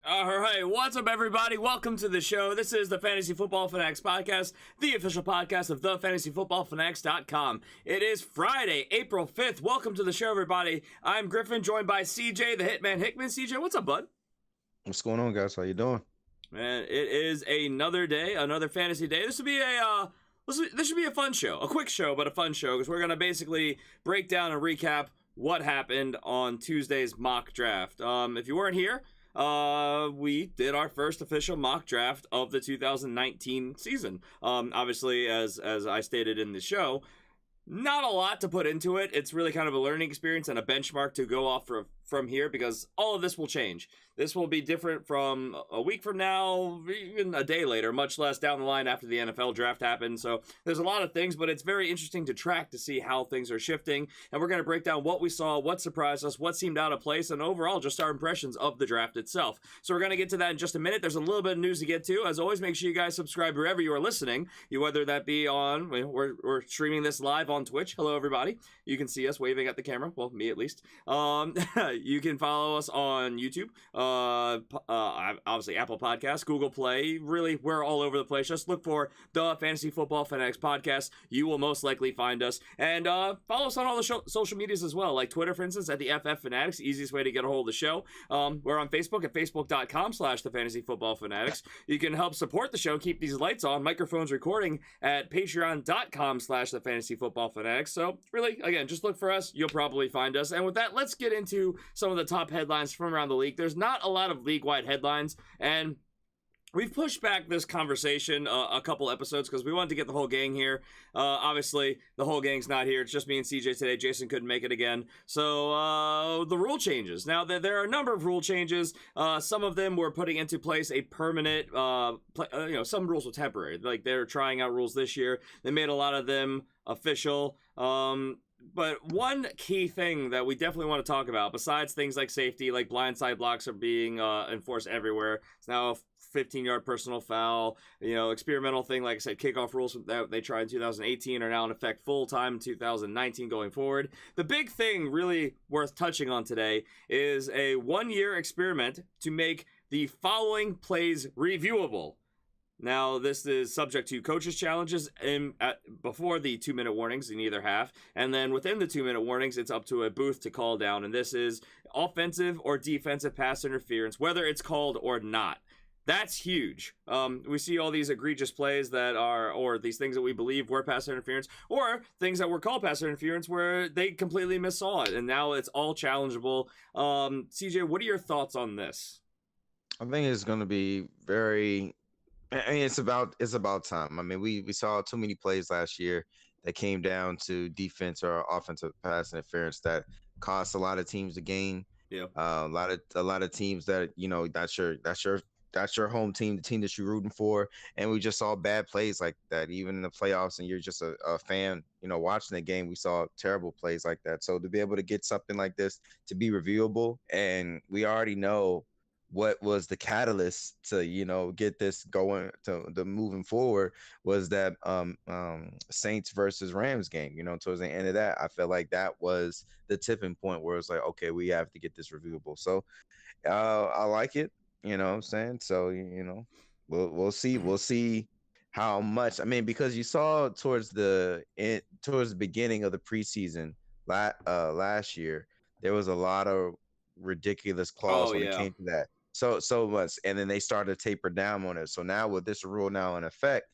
All right, what's up, everybody? Welcome to the show. This is the Fantasy Football Fanatics podcast, the official podcast of thefantasyfootballfanatics.com. It is Friday, April 5th. Welcome to the show, everybody. I'm Griffin, joined by CJ, the Hitman Hickman. CJ, what's up, bud? What's going on, guys? How you doing? Man, it is another day, another fantasy day. This should be a fun show, a quick show, but a fun show, because we're gonna basically break down and recap what happened on Tuesday's mock draft. If you weren't here, we did our first official mock draft of the 2019 season. Obviously, as I stated in the show, not a lot to put into it. It's really kind of a learning experience and a benchmark to go off from here, because all of this will change. This will be different from a week from now, even a day later, much less down the line after the NFL draft happened. So there's a lot of things, but it's very interesting to track to see how things are shifting. And we're going to break down what we saw, what surprised us, what seemed out of place, and overall just our impressions of the draft itself. So we're going to get to that in just a minute. There's a little bit of news to get to. As always, make sure you guys subscribe wherever you are listening, whether that be on, we're streaming this live on Twitch. Hello, everybody. You can see us waving at the camera. Well, me at least. You can follow us on YouTube. Obviously Apple Podcasts, Google Play. Really, we're all over the place. Just look for the Fantasy Football Fanatics podcast. You will most likely find us. And follow us on all the social medias as well, like Twitter, for instance, at the FF Fanatics. Easiest way to get a hold of the show. We're on Facebook at facebook.com/the Fantasy Football Fanatics. You can help support the show, keep these lights on, microphones recording at patreon.com/the Fantasy Football Fanatics. So really, again, just look for us. You'll probably find us. And with that, let's get into some of the top headlines from around the league. There's not a lot of league-wide headlines, and we've pushed back this conversation a couple episodes because we wanted to get the whole gang here. Obviously, the whole gang's not here. It's just me and CJ today. Jason couldn't make it again. So the rule changes. Now, there are a number of rule changes. Some of them were putting into place a permanent, some rules were temporary. Like, they're trying out rules this year. They made a lot of them official. But one key thing that we definitely want to talk about, besides things like safety, like blindside blocks are being enforced everywhere. It's now a 15-yard personal foul. Experimental thing, like I said, kickoff rules that they tried in 2018 are now in effect full-time in 2019 going forward. The big thing really worth touching on today is a one-year experiment to make the following plays reviewable. Now, this is subject to coaches' challenges before the 2-minute warnings in either half. And then within the 2-minute warnings, it's up to a booth to call down. And this is offensive or defensive pass interference, whether it's called or not. That's huge. We see all these egregious plays that are, or these things that we believe were pass interference, or things that were called pass interference where they completely missaw it. And now it's all challengeable. CJ, what are your thoughts on this? I think it's going to be it's about time. I mean, we saw too many plays last year that came down to defense or offensive pass interference that cost a lot of teams the game. Yeah. A lot of teams that that's your home team, the team that you're rooting for, and we just saw bad plays like that even in the playoffs. And you're just a fan, watching the game. We saw terrible plays like that. So to be able to get something like this to be reviewable, and we already know what was the catalyst to get this going to the moving forward was that Saints versus Rams game. Towards the end of that, I felt like that was the tipping point where it's like, okay, we have to get this reviewable. So I like it. What I'm saying? So we'll see how much. I mean, because you saw towards the beginning of the preseason last year, there was a lot of ridiculous clause when it came to that. So much, and then they started to taper down on it. So now with this rule now in effect,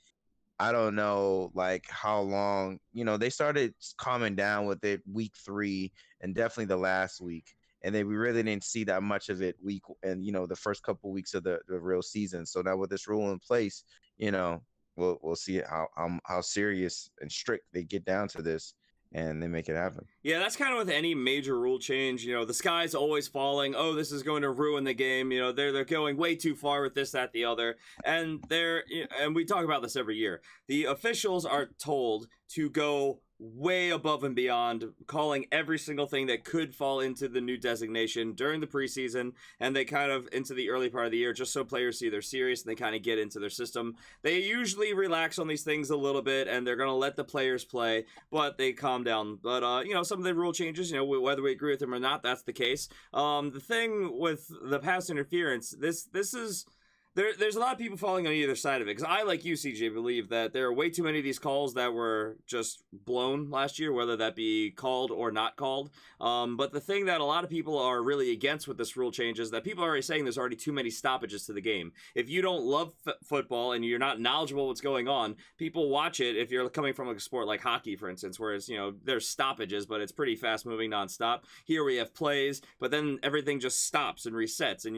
I don't know like how long. They started calming down with it week 3 and definitely the last week, and then we really didn't see that much of it week and the first couple weeks of the real season. So now with this rule in place, we'll see how serious and strict they get down to this. And they make it happen. Yeah, that's kind of with any major rule change. The sky's always falling. Oh, this is going to ruin the game. They're going way too far with this, that, the other. And and we talk about this every year. The officials are told to go way above and beyond, calling every single thing that could fall into the new designation during the preseason, and they kind of into the early part of the year, just so players see they're serious and they kind of get into their system. They usually relax on these things a little bit, and they're going to let the players play, but they calm down. But, some of the rule changes, whether we agree with them or not, that's the case. The thing with the pass interference, this is... There's a lot of people falling on either side of it, because I, like you, CJ, believe that there are way too many of these calls that were just blown last year, whether that be called or not called. But the thing that a lot of people are really against with this rule change is that people are already saying there's already too many stoppages to the game. If you don't love football and you're not knowledgeable what's going on, people watch it if you're coming from a sport like hockey, for instance, whereas, there's stoppages, but it's pretty fast-moving nonstop. Here we have plays, but then everything just stops and resets, and,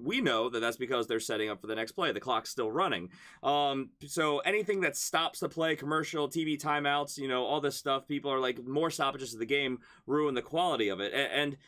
we know that that's because they're setting up for the next play. The clock's still running. So anything that stops the play, commercial, TV timeouts, all this stuff, people are like, more stoppages of the game ruin the quality of it. And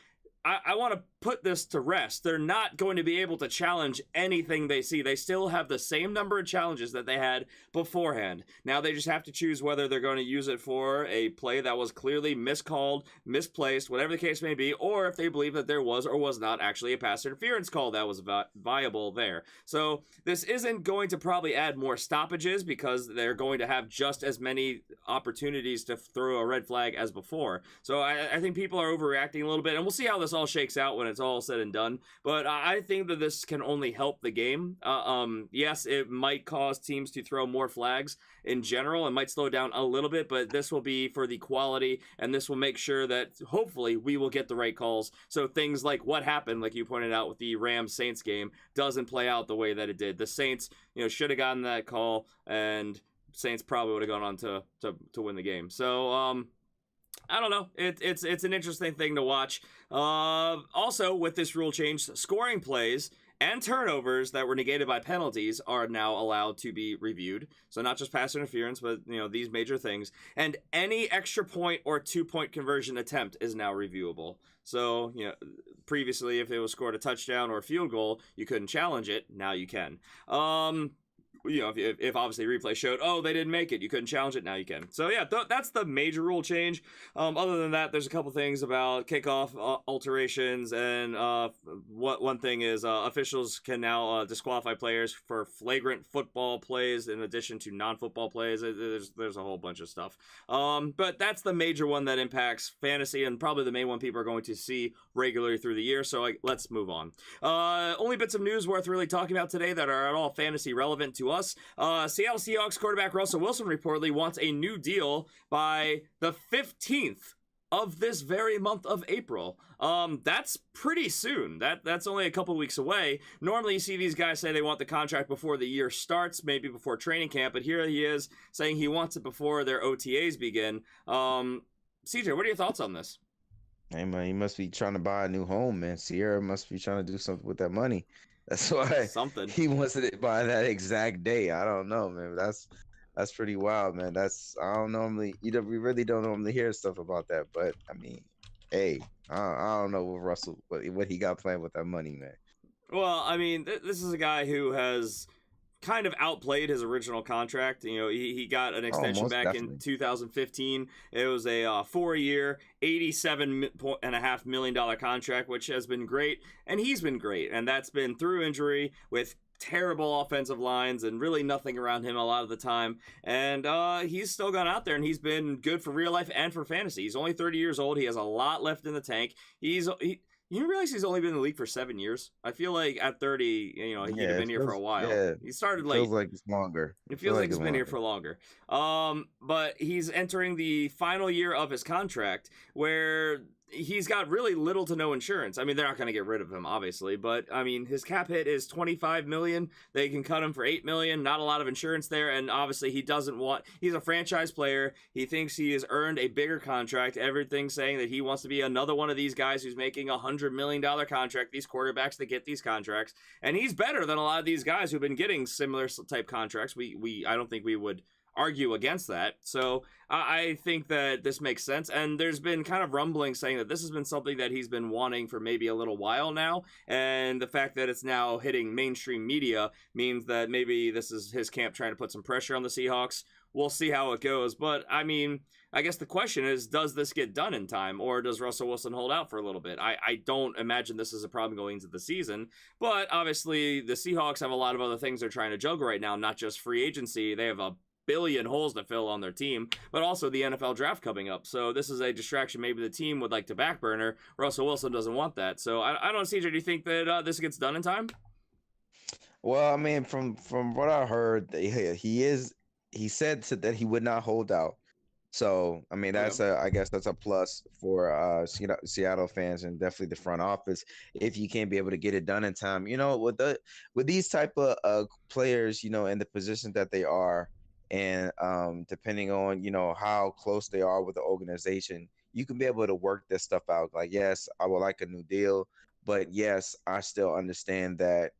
I want to put this to rest. They're not going to be able to challenge anything they see. They still have the same number of challenges that they had beforehand. Now they just have to choose whether they're going to use it for a play that was clearly miscalled, misplaced, whatever the case may be, or if they believe that there was or was not actually a pass interference call that was viable there. So this isn't going to probably add more stoppages, because they're going to have just as many opportunities to throw a red flag as before. So I think people are overreacting a little bit, and we'll see how this all shakes out when it's all said and done. But I think that this can only help the game. Yes, it might cause teams to throw more flags in general. It might slow down a little bit, but this will be for the quality, and this will make sure that hopefully we will get the right calls. So things like what happened, like you pointed out with the Rams-Saints game, doesn't play out the way that it did. The Saints, should have gotten that call, and Saints probably would have gone on to win the game. So, I don't know. It's an interesting thing to watch. Also, with this rule change, scoring plays and turnovers that were negated by penalties are now allowed to be reviewed. So not just pass interference, but these major things. And any extra point or 2-point conversion attempt is now reviewable. So previously, if it was scored a touchdown or a field goal, you couldn't challenge it. Now you can. If obviously replay showed, they didn't make it, you couldn't challenge it, now you can. So yeah, that's the major rule change. Other than that, there's a couple things about kickoff alterations, and one thing is officials can now disqualify players for flagrant football plays in addition to non-football plays. There's a whole bunch of stuff. But that's the major one that impacts fantasy, and probably the main one people are going to see regularly through the year. So let's move on. Only bits of news worth really talking about today that are at all fantasy relevant to us. Seattle Seahawks quarterback Russell Wilson reportedly wants a new deal by the 15th of this very month of April. That's pretty soon. That's only a couple weeks away. Normally you see these guys say they want the contract before the year starts, maybe before training camp, but here he is saying he wants it before their OTAs begin. CJ, what are your thoughts on this? Hey man, he must be trying to buy a new home, man. Sierra must be trying to do something with that money. That's why he wants it by that exact day. I don't know, man. That's pretty wild, man. I don't normally, we really don't normally hear stuff about that. But I mean, hey, I don't know what Russell, what he got planned with that money, man. Well, I mean, this is a guy who has kind of outplayed his original contract. He got an extension back in 2015. It was a 4-year, $87.5 million contract, which has been great, and he's been great, and that's been through injury with terrible offensive lines and really nothing around him a lot of the time. And he's still gone out there, and he's been good for real life and for fantasy. He's only 30 years old. He has a lot left in the tank. You realize he's only been in the league for 7 years? I feel like at 30, he'd have been here for a while. Yeah, he started late. Feels like it's longer. It feels like he's been here for longer. But he's entering the final year of his contract, where he's got really little to no insurance. I mean, they're not going to get rid of him, obviously, but I mean, his cap hit is $25 million. They can cut him for $8 million. Not a lot of insurance there, and obviously he's a franchise player. He thinks he has earned a bigger contract. Everything's saying that he wants to be another one of these guys who's making $100 million contract, these quarterbacks that get these contracts, and he's better than a lot of these guys who've been getting similar type contracts. I don't think we would argue against that. So I think that this makes sense, and there's been kind of rumbling saying that this has been something that he's been wanting for maybe a little while now, and the fact that it's now hitting mainstream media means that maybe this is his camp trying to put some pressure on the Seahawks. We'll see how it goes, but I mean, I guess the question is, does this get done in time, or does Russell Wilson hold out for a little bit? I don't imagine this is a problem going into the season, but obviously the Seahawks have a lot of other things they're trying to juggle right now, not just free agency. They have a billion holes to fill on their team, but also the NFL draft coming up. So this is a distraction maybe the team would like to backburner. Russell Wilson doesn't want that. So I don't know, CJ, do you think that this gets done in time? Well, I mean, from what I heard, he said that he would not hold out. So, I mean, Okay. I guess that's a plus for Seattle fans and definitely the front office if you can't be able to get it done in time. With these type of players, in the position that they are, and depending on how close they are with the organization, you can be able to work this stuff out. Like, yes, I would like a new deal, but yes, I still understand that.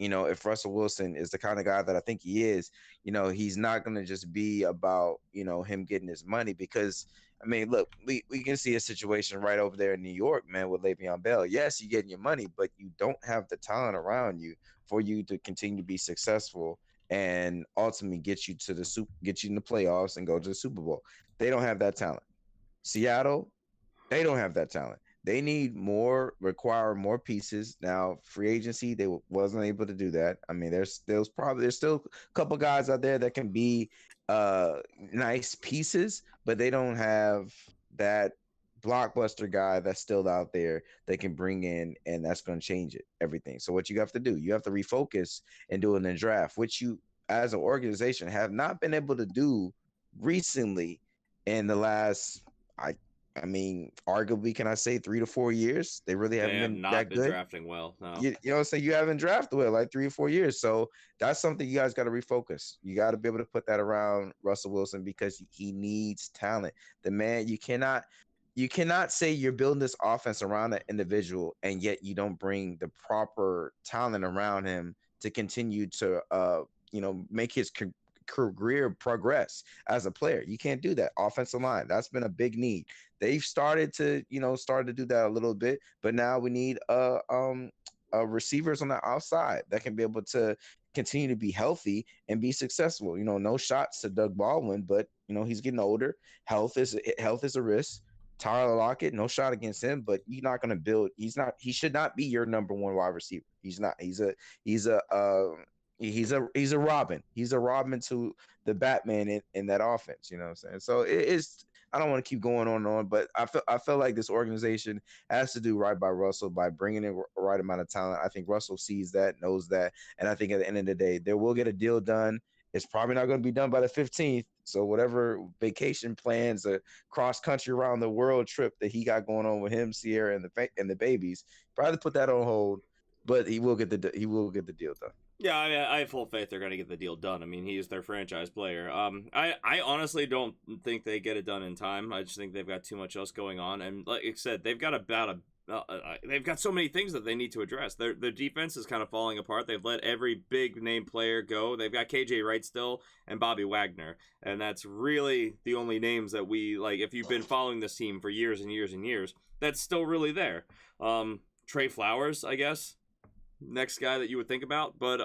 If Russell Wilson is the kind of guy that I think he is, he's not going to just be about, him getting his money because, I mean, look, we can see a situation right over there in New York, man, with Le'Veon Bell. Yes, you're getting your money, but you don't have the talent around you for you to continue to be successful and ultimately get you in the playoffs and go to the Super Bowl. They don't have that talent. Seattle, they don't have that talent. They require more pieces. Now, free agency, they wasn't able to do that. I mean, there's still a couple guys out there that can be nice pieces, but they don't have that blockbuster guy that's still out there they can bring in, and that's going to change everything. So what you have to do, you have to refocus and do it in the draft, which you as an organization have not been able to do recently in the last I mean, arguably, can I say 3 to 4 years? They really They haven't have been not that been good. drafting well. No. You know what I'm saying? You haven't drafted well like 3 or 4 years. So that's something you guys got to refocus. You got to be able to put that around Russell Wilson because he needs talent. The man, you cannot say you're building this offense around an individual and yet you don't bring the proper talent around him to continue to make his career progress as a player. You can't do that. Offensive line, that's been a big need. They've started to do that a little bit, but now we need receivers on the outside that can be able to continue to be healthy and be successful. No shots to Doug Baldwin, but he's getting older. Health is a risk. Tyler Lockett, no shot against him, but you're not going to build. He should not be your number one wide receiver. He's not. He's a Robin. He's a Robin to the Batman in that offense. You know what I'm saying? So it's. I don't want to keep going on and on, but I feel like this organization has to do right by Russell by bringing in the right amount of talent. I think Russell sees that, knows that, and I think at the end of the day, they will get a deal done. It's probably not going to be done by the 15th. So whatever vacation plans, a cross country around the world trip that he got going on with him, Sierra, and the babies, probably put that on hold. But he will get the deal done. Yeah, I have full faith they're going to get the deal done. I mean, he is their franchise player. I honestly don't think they get it done in time. I just think they've got too much else going on, and like I said, they've got they've got so many things that they need to address. Their defense is kind of falling apart. They've let every big name player go. They've got KJ Wright still and Bobby Wagner, and that's really the only names that we like. If you've been following this team for years and years and years, that's still really there. Trey Flowers, I guess, next guy that you would think about, but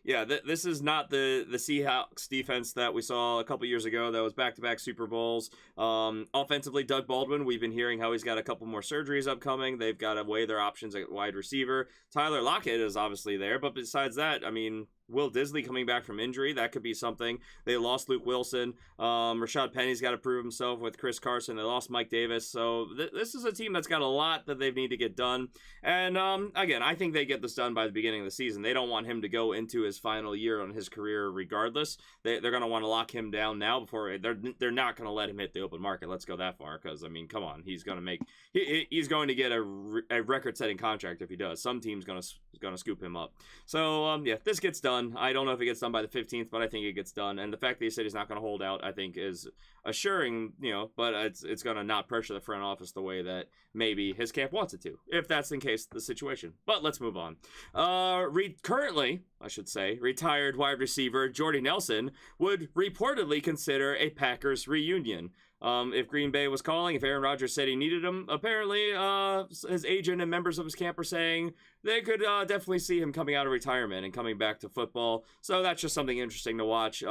yeah, this is not the Seahawks defense that we saw a couple years ago that was back-to-back Super Bowls. Offensively, Doug Baldwin, we've been hearing how he's got a couple more surgeries upcoming. They've got to weigh their options at wide receiver. Tyler Lockett is obviously there, but besides that, I mean, Will Disley coming back from injury, that could be something. They lost Luke Wilson. Rashad Penny's got to prove himself with Chris Carson. They lost Mike Davis. So this is a team that's got a lot that they need to get done. And again, I think they get this done by the beginning of the season. They don't want him to go into his final year on his career regardless. They're going to want to lock him down now before they're not going to let him hit the open market. Let's go that far because, I mean, come on. He's going to get a record-setting contract if he does. Some team's going to scoop him up. So, yeah, this gets done. I don't know if it gets done by the 15th, but I think it gets done. And the fact that he said he's not going to hold out, I think, is assuring, but it's going to not pressure the front office the way that maybe his camp wants it to, if that's in case the situation. But let's move on. Currently, I should say, retired wide receiver Jordy Nelson would reportedly consider a Packers reunion. If Green Bay was calling, if Aaron Rodgers said he needed him, apparently his agent and members of his camp are saying they could definitely see him coming out of retirement and coming back to football. So that's just something interesting to watch.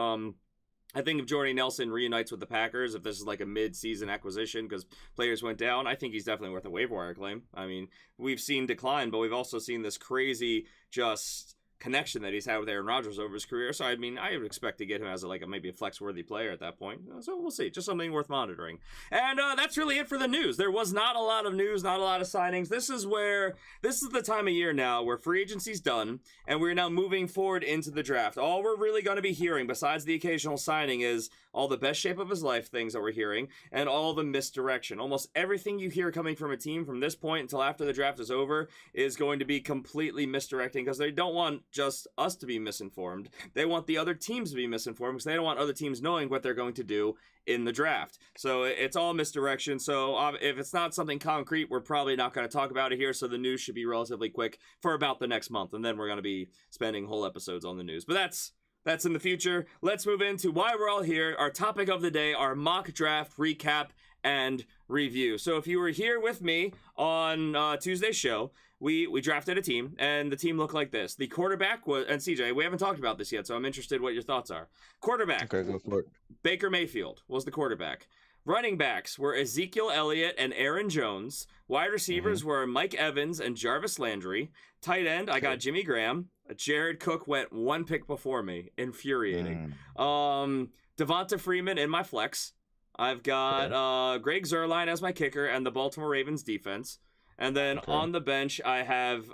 I think if Jordy Nelson reunites with the Packers, if this is like a mid-season acquisition because players went down, I think he's definitely worth a waiver wire claim. I mean, we've seen decline, but we've also seen this crazy just connection that he's had with Aaron Rodgers over his career. So, I mean, I would expect to get him as maybe a flex-worthy player at that point. So we'll see. Just something worth monitoring. And that's really it for the news. There was not a lot of news, not a lot of signings. This is the time of year now where free agency's done, and we're now moving forward into the draft. All we're really going to be hearing, besides the occasional signing, is all the best shape of his life things that we're hearing, and all the misdirection. Almost everything you hear coming from a team from this point until after the draft is over is going to be completely misdirecting because they don't want just us to be misinformed. They want the other teams to be misinformed because they don't want other teams knowing what they're going to do in the draft. So it's all misdirection. So if it's not something concrete, we're probably not going to talk about it here. So the news should be relatively quick for about the next month. And then we're going to be spending whole episodes on the news. But that's in the future. Let's move into why we're all here. Our topic of the day, our mock draft recap and review. So if you were here with me on Tuesday's show, we drafted a team, and the team looked like this. The quarterback was, and CJ, we haven't talked about this yet, so I'm interested what your thoughts are. Quarterback, Okay, go for it. Baker Mayfield was the quarterback. Running backs were Ezekiel Elliott and Aaron Jones. Wide receivers were Mike Evans and Jarvis Landry. Tight end, I got Jimmy Graham. Jared Cook went one pick before me. Infuriating. Devonta Freeman in my flex. I've got Greg Zuerlein as my kicker and the Baltimore Ravens defense. And then on the bench, I have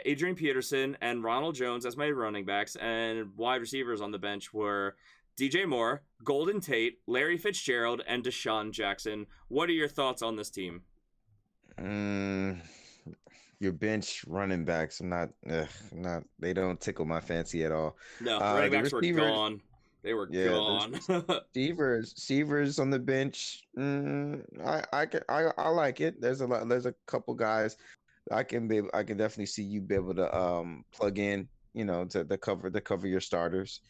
Adrian Peterson and Ronald Jones as my running backs. And wide receivers on the bench were DJ Moore, Golden Tate, Larry Fitzgerald, and Deshaun Jackson. What are your thoughts on this team? Your bench running backs, they don't tickle my fancy at all. No, running backs were gone. They were gone. Receivers on the bench. I like it. There's a couple guys I can definitely see you be able to plug in, to cover your starters.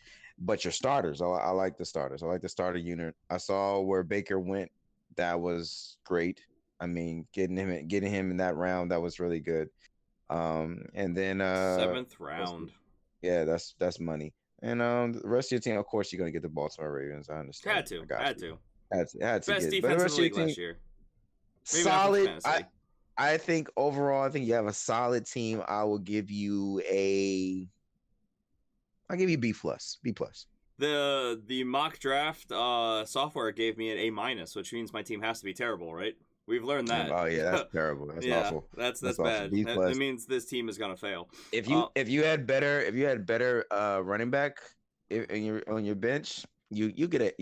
But your starters, I like the starters. I like the starter unit. I saw where Baker went. That was great. I mean, getting him in that round, that was really good. And then 7th round. Yeah, that's money. And the rest of your team, of course, you're gonna get the Baltimore Ravens. I understand. Had to. Had to Best get. defense in the league last year. Maybe solid. I think overall, I think you have a solid team. I'll give you B+. B+. The mock draft software gave me an A-, which means my team has to be terrible, right? We've learned that. Oh yeah, that's terrible. That's awful. That's bad. That means this team is gonna fail. If you had better running back on your bench, you get A-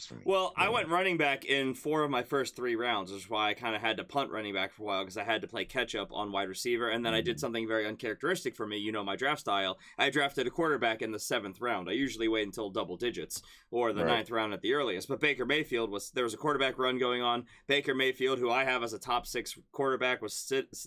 from me. Well, I went running back in 4 of my first 3 rounds, which is why I kind of had to punt running back for a while because I had to play catch up on wide receiver, and then I did something very uncharacteristic for me. My draft style. I drafted a quarterback in the 7th round. I usually wait until double digits or the 9th round at the earliest. But Baker Mayfield there was a quarterback run going on. Baker Mayfield, who I have as a top 6 quarterback,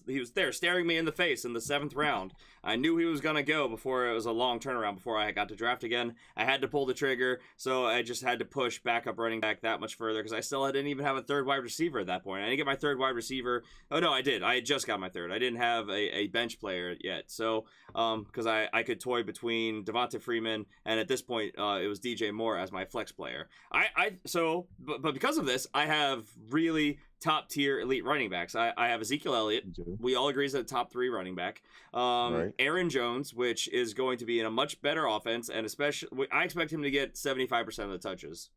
he was there staring me in the face in the 7th round. I knew he was gonna go before it was a long turnaround before I got to draft again. I had to pull the trigger. So I just had to push backup running back that much further because I didn't even have a 3rd wide receiver at that point. I didn't get my 3rd wide receiver. Oh, no, I did. I had just got my 3rd. I didn't have a bench player yet. So, because I could toy between Devonta Freeman and at this point, it was DJ Moore as my flex player. But because of this, I have really top tier elite running backs. I have Ezekiel Elliott. We all agree he's a top 3 running back. Aaron Jones, which is going to be in a much better offense, and especially I expect him to get 75% of the touches,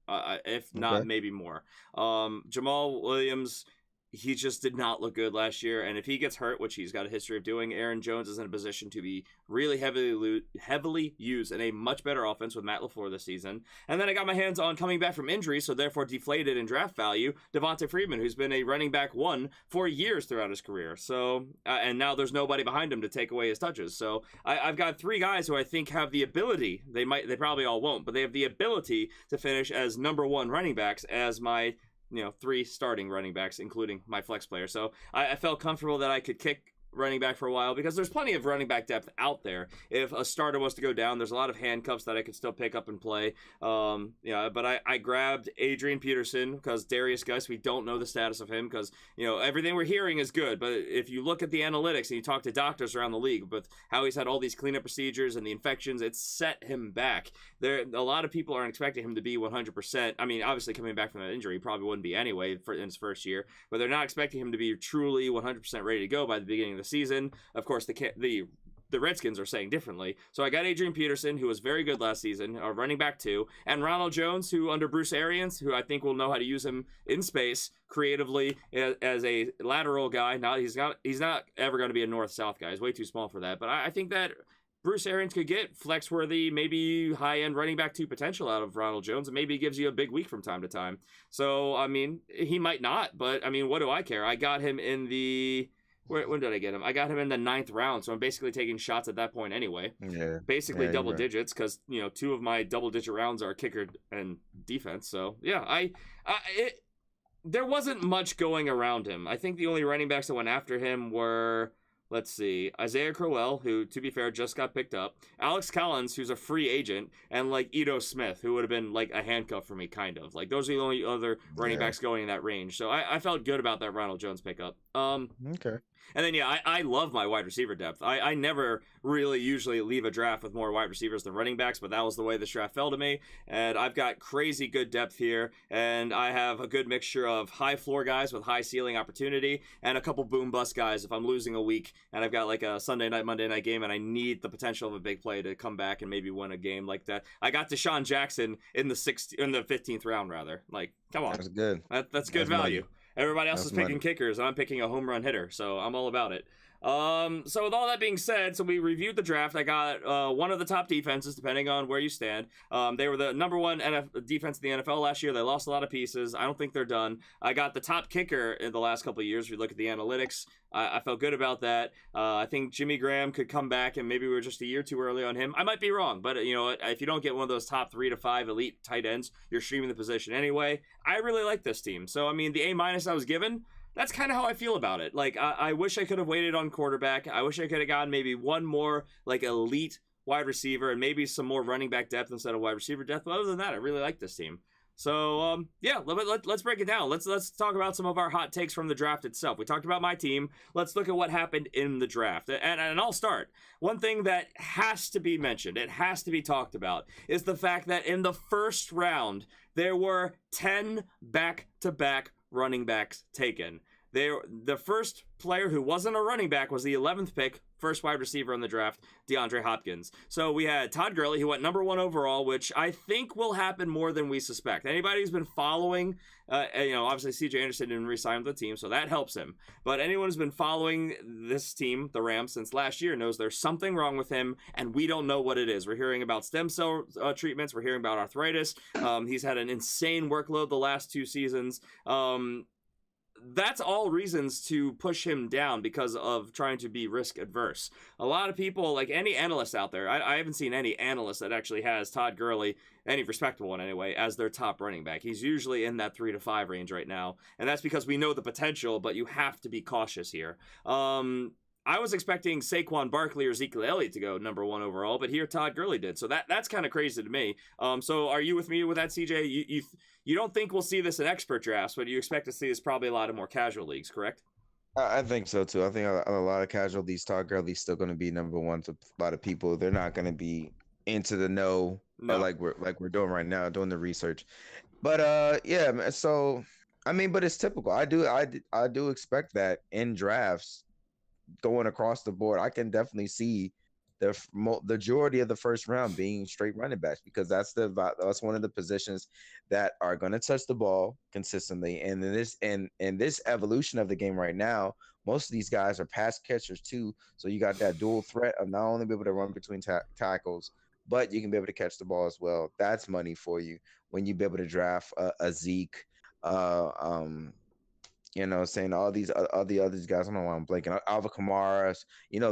if not maybe more. Jamal Williams, he just did not look good last year, and if he gets hurt, which he's got a history of doing, Aaron Jones is in a position to be really heavily used in a much better offense with Matt LaFleur this season. And then I got my hands on coming back from injury, so therefore deflated in draft value, Devonta Freeman, who's been a running back 1 for years throughout his career. So and now there's nobody behind him to take away his touches. So I've got 3 guys who I think have the ability, they probably all won't, but they have the ability to finish as number 1 running backs as my 3 starting running backs, including my flex player. So I felt comfortable that I could kick running back for a while because there's plenty of running back depth out there. If a starter was to go down, there's a lot of handcuffs that I could still pick up and play. But I grabbed Adrian Peterson because Darius Geis, we don't know the status of him because, everything we're hearing is good. But if you look at the analytics and you talk to doctors around the league with how he's had all these cleanup procedures and the infections, it's set him back. A lot of people aren't expecting him to be 100%. I mean, obviously coming back from that injury, he probably wouldn't be anyway in his first year, but they're not expecting him to be truly 100% ready to go by the beginning of the season. Of course, the Redskins are saying differently. So I got Adrian Peterson, who was very good last season, running back 2, and Ronald Jones, who under Bruce Arians, who I think will know how to use him in space creatively as a lateral guy. He's not ever going to be a north-south guy. He's way too small for that. But I think that Bruce Arians could get flex-worthy, maybe high-end running back 2 potential out of Ronald Jones, and maybe he gives you a big week from time to time. So, I mean, he might not, but, I mean, what do I care? I got him in the... When did I get him? I got him in the 9th round, so I'm basically taking shots at that point anyway. Yeah. Basically double digits, because, 2 of my double-digit rounds are kicker and defense. So, yeah, there wasn't much going around him. I think the only running backs that went after him were... Let's see, Isaiah Crowell, who, to be fair, just got picked up. Alex Collins, who's a free agent. And, Ito Smith, who would have been, a handcuff for me, kind of. Those are the only other running backs going in that range. So I felt good about that Ronald Jones pickup. Okay. And then, I love my wide receiver depth. I never really usually leave a draft with more wide receivers than running backs, but that was the way this draft fell to me. And I've got crazy good depth here, and I have a good mixture of high floor guys with high ceiling opportunity and a couple boom bust guys if I'm losing a week and I've got a Sunday night, Monday night game and I need the potential of a big play to come back and maybe win a game like that. I got Deshaun Jackson in the 15th round, rather. Come on. That's good. That's good value. Money. Everybody else is picking kickers, and I'm picking a home run hitter, so I'm all about it. So with all that being said, so we reviewed the draft. I got one of the top defenses, depending on where you stand. They were the number 1 defense in the NFL last year. They lost a lot of pieces. I don't think they're done. I got the top kicker in the last couple of years. If you look at the analytics, I felt good about that. I think Jimmy Graham could come back, and maybe we were just a year too early on him. I might be wrong, but if you don't get one of those top 3 to 5 elite tight ends, you're streaming the position anyway. I really like this team. So, I mean, the A- I was given, that's kind of how I feel about it. I wish I could have waited on quarterback. I wish I could have gotten maybe one more, elite wide receiver and maybe some more running back depth instead of wide receiver depth. But other than that, I really like this team. So, let's break it down. Let's talk about some of our hot takes from the draft itself. We talked about my team. Let's look at what happened in the draft. And I'll start. One thing that has to be mentioned, it has to be talked about, is the fact that in the first round, there were 10 back-to-back running backs taken. The first player who wasn't a running back was the 11th pick, first wide receiver in the draft, DeAndre Hopkins. So we had Todd Gurley, who went number 1 overall, which I think will happen more than we suspect. Anybody who's been following, obviously CJ Anderson didn't re-sign with the team, so that helps him. But anyone who's been following this team, the Rams, since last year knows there's something wrong with him, and we don't know what it is. We're hearing about stem cell treatments. We're hearing about arthritis. He's had an insane workload the last 2 seasons. That's all reasons to push him down because of trying to be risk adverse. A lot of people, any analyst out there, I haven't seen any analyst that actually has Todd Gurley, any respectable one anyway, as their top running back. He's usually in that 3 to 5 range right now, and that's because we know the potential, but you have to be cautious here. I was expecting Saquon Barkley or Ezekiel Elliott to go number 1 overall, but here Todd Gurley did. So that's kind of crazy to me. So are you with me with that, CJ? You don't think we'll see this in expert drafts, but you expect to see this probably a lot of more casual leagues, correct? I think so too. I think a lot of casual leagues, Todd Gurley's still going to be number 1 to a lot of people. They're not going to be into the know like we're doing right now, doing the research. But yeah, man. So I mean, but it's typical. I do expect that in drafts. Going across the board, I can definitely see the majority of the first round being straight running backs because that's one of the positions that are going to touch the ball consistently. And in this evolution of the game right now, most of these guys are pass catchers too. So you got that dual threat of not only be able to run between tackles, but you can be able to catch the ball as well. That's money for you when you be able to draft a Zeke, saying all the other guys. I don't know why I'm blanking. Alvin Kamara,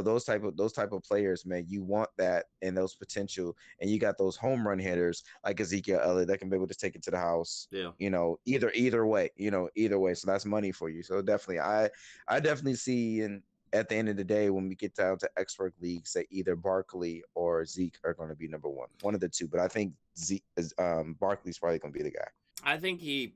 those type of players, man. You want that and those potential, and you got those home run hitters like Ezekiel Elliott that can be able to take it to the house. Yeah. Either way. So that's money for you. So definitely, I definitely see in at the end of the day, when we get down to expert leagues, that either Barkley or Zeke are going to be number one of the two. But I think Zeke is Barkley's probably going to be the guy. I think he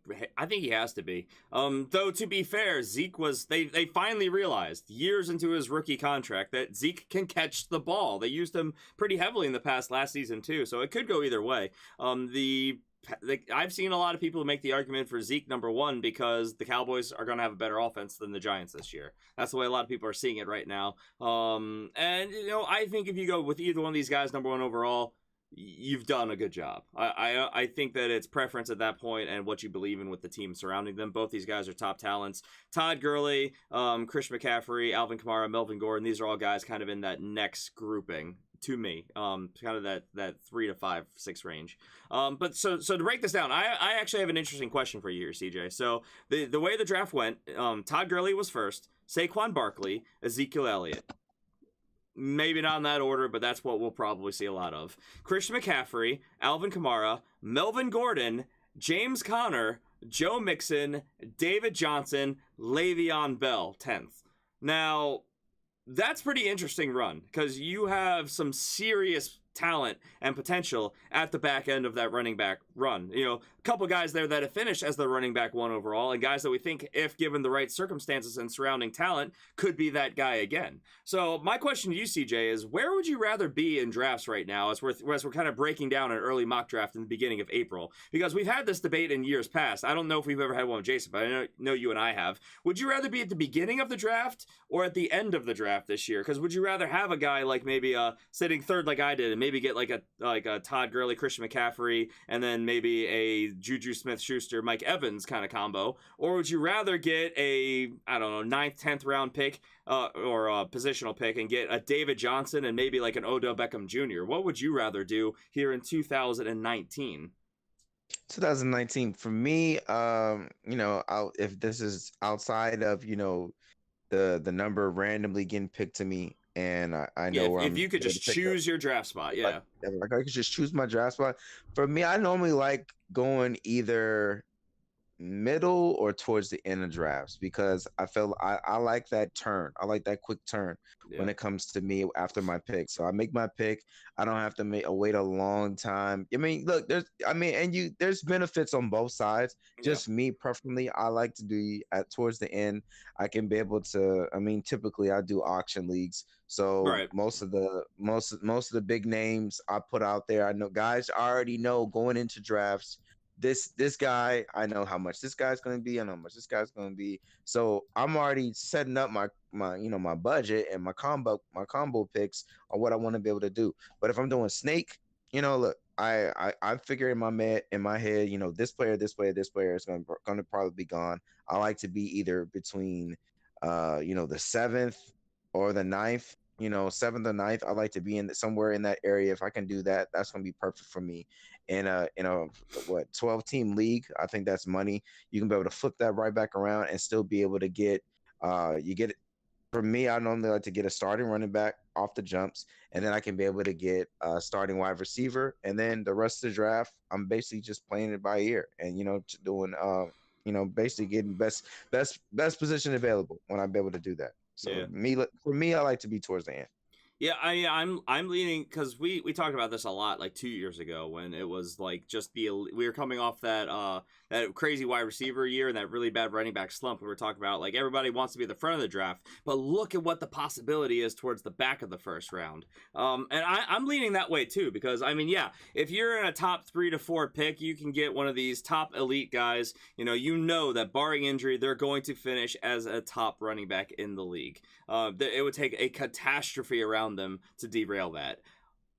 has to be. Though to be fair, Zeke was they finally realized years into his rookie contract that Zeke can catch the ball. They used him pretty heavily in the past last season too, so it could go either way. I've seen a lot of people make the argument for Zeke number one because the Cowboys are going to have a better offense than the Giants this year. That's the way a lot of people are seeing it right now. And I think if you go with either one of these guys number one overall, you've done a good job. I think that it's preference at that point and what you believe in with the team surrounding them. Both these guys are top talents. Todd Gurley, Chris McCaffrey, Alvin Kamara, Melvin Gordon, these are all guys kind of in that next grouping to me, kind of that 3 to 5, 6 range. But so to break this down, I actually have an interesting question for you here, CJ. So the way the draft went, Todd Gurley was first, Saquon Barkley, Ezekiel Elliott. Maybe not in that order, but that's what we'll probably see a lot of. Christian McCaffrey, Alvin Kamara, Melvin Gordon, James Conner, Joe Mixon, David Johnson, Le'Veon Bell, 10th. Now, that's pretty interesting run because you have some serious talent and potential at the back end of that running back run. A couple guys there that have finished as the running back one overall, and guys that we think, if given the right circumstances and surrounding talent, could be that guy again. So my question to you, CJ, is where would you rather be in drafts right now as we're kind of breaking down an early mock draft in the beginning of April? Because we've had this debate in years past. I don't know if we've ever had one with Jason, but I know you and I have. Would you rather be at the beginning of the draft or at the end of the draft this year? Because would you rather have a guy like maybe sitting third like I did and maybe get like a Todd Gurley, Christian McCaffrey, and then maybe a Juju Smith-Schuster, Mike Evans kind of combo? Or would you rather get a, 9th, 10th round pick or a positional pick and get a David Johnson and maybe like an Odell Beckham Jr.? What would you rather do here in 2019? 2019 for me, if this is outside of the number randomly getting picked to me, and I know where if you could just choose your draft spot, like I could just choose my draft spot. For me, I normally like going either middle or towards the end of drafts because I feel I like that turn. I like that quick turn when it comes to me after my pick. So I make my pick. I don't have to wait a long time. I mean, look, there's benefits on both sides. Just me personally, I like to do towards the end. I can be able to. I mean, typically I do auction leagues. So most of the big names I put out there, I know guys already know going into drafts. This guy, I know how much this guy's going to be. I know how much this guy's going to be. So I'm already setting up my my budget and my combo picks on what I want to be able to do. But if I'm doing snake, look, I figure in my head, this player is going to probably be gone. I like to be either between the 7th or the 9th. 7th or 9th, I like to be somewhere in that area. If I can do that, that's going to be perfect for me. In a 12-team league, I think that's money. You can be able to flip that right back around and still be able to get for me, I normally like to get a starting running back off the jumps, and then I can be able to get a starting wide receiver, and then the rest of the draft, I'm basically just playing it by ear and doing basically getting best position available when I'm able to do that. So for me, I like to be towards the end. Yeah, I'm leaning because we talked about this a lot like 2 years ago when it was like we were coming off that crazy wide receiver year and that really bad running back slump. We were talking about like everybody wants to be at the front of the draft, but look at what the possibility is towards the back of the first round. And I'm leaning that way too because if you're in a top 3 to 4 pick, you can get one of these top elite guys. That barring injury, they're going to finish as a top running back in the league. It would take a catastrophe around them to derail that.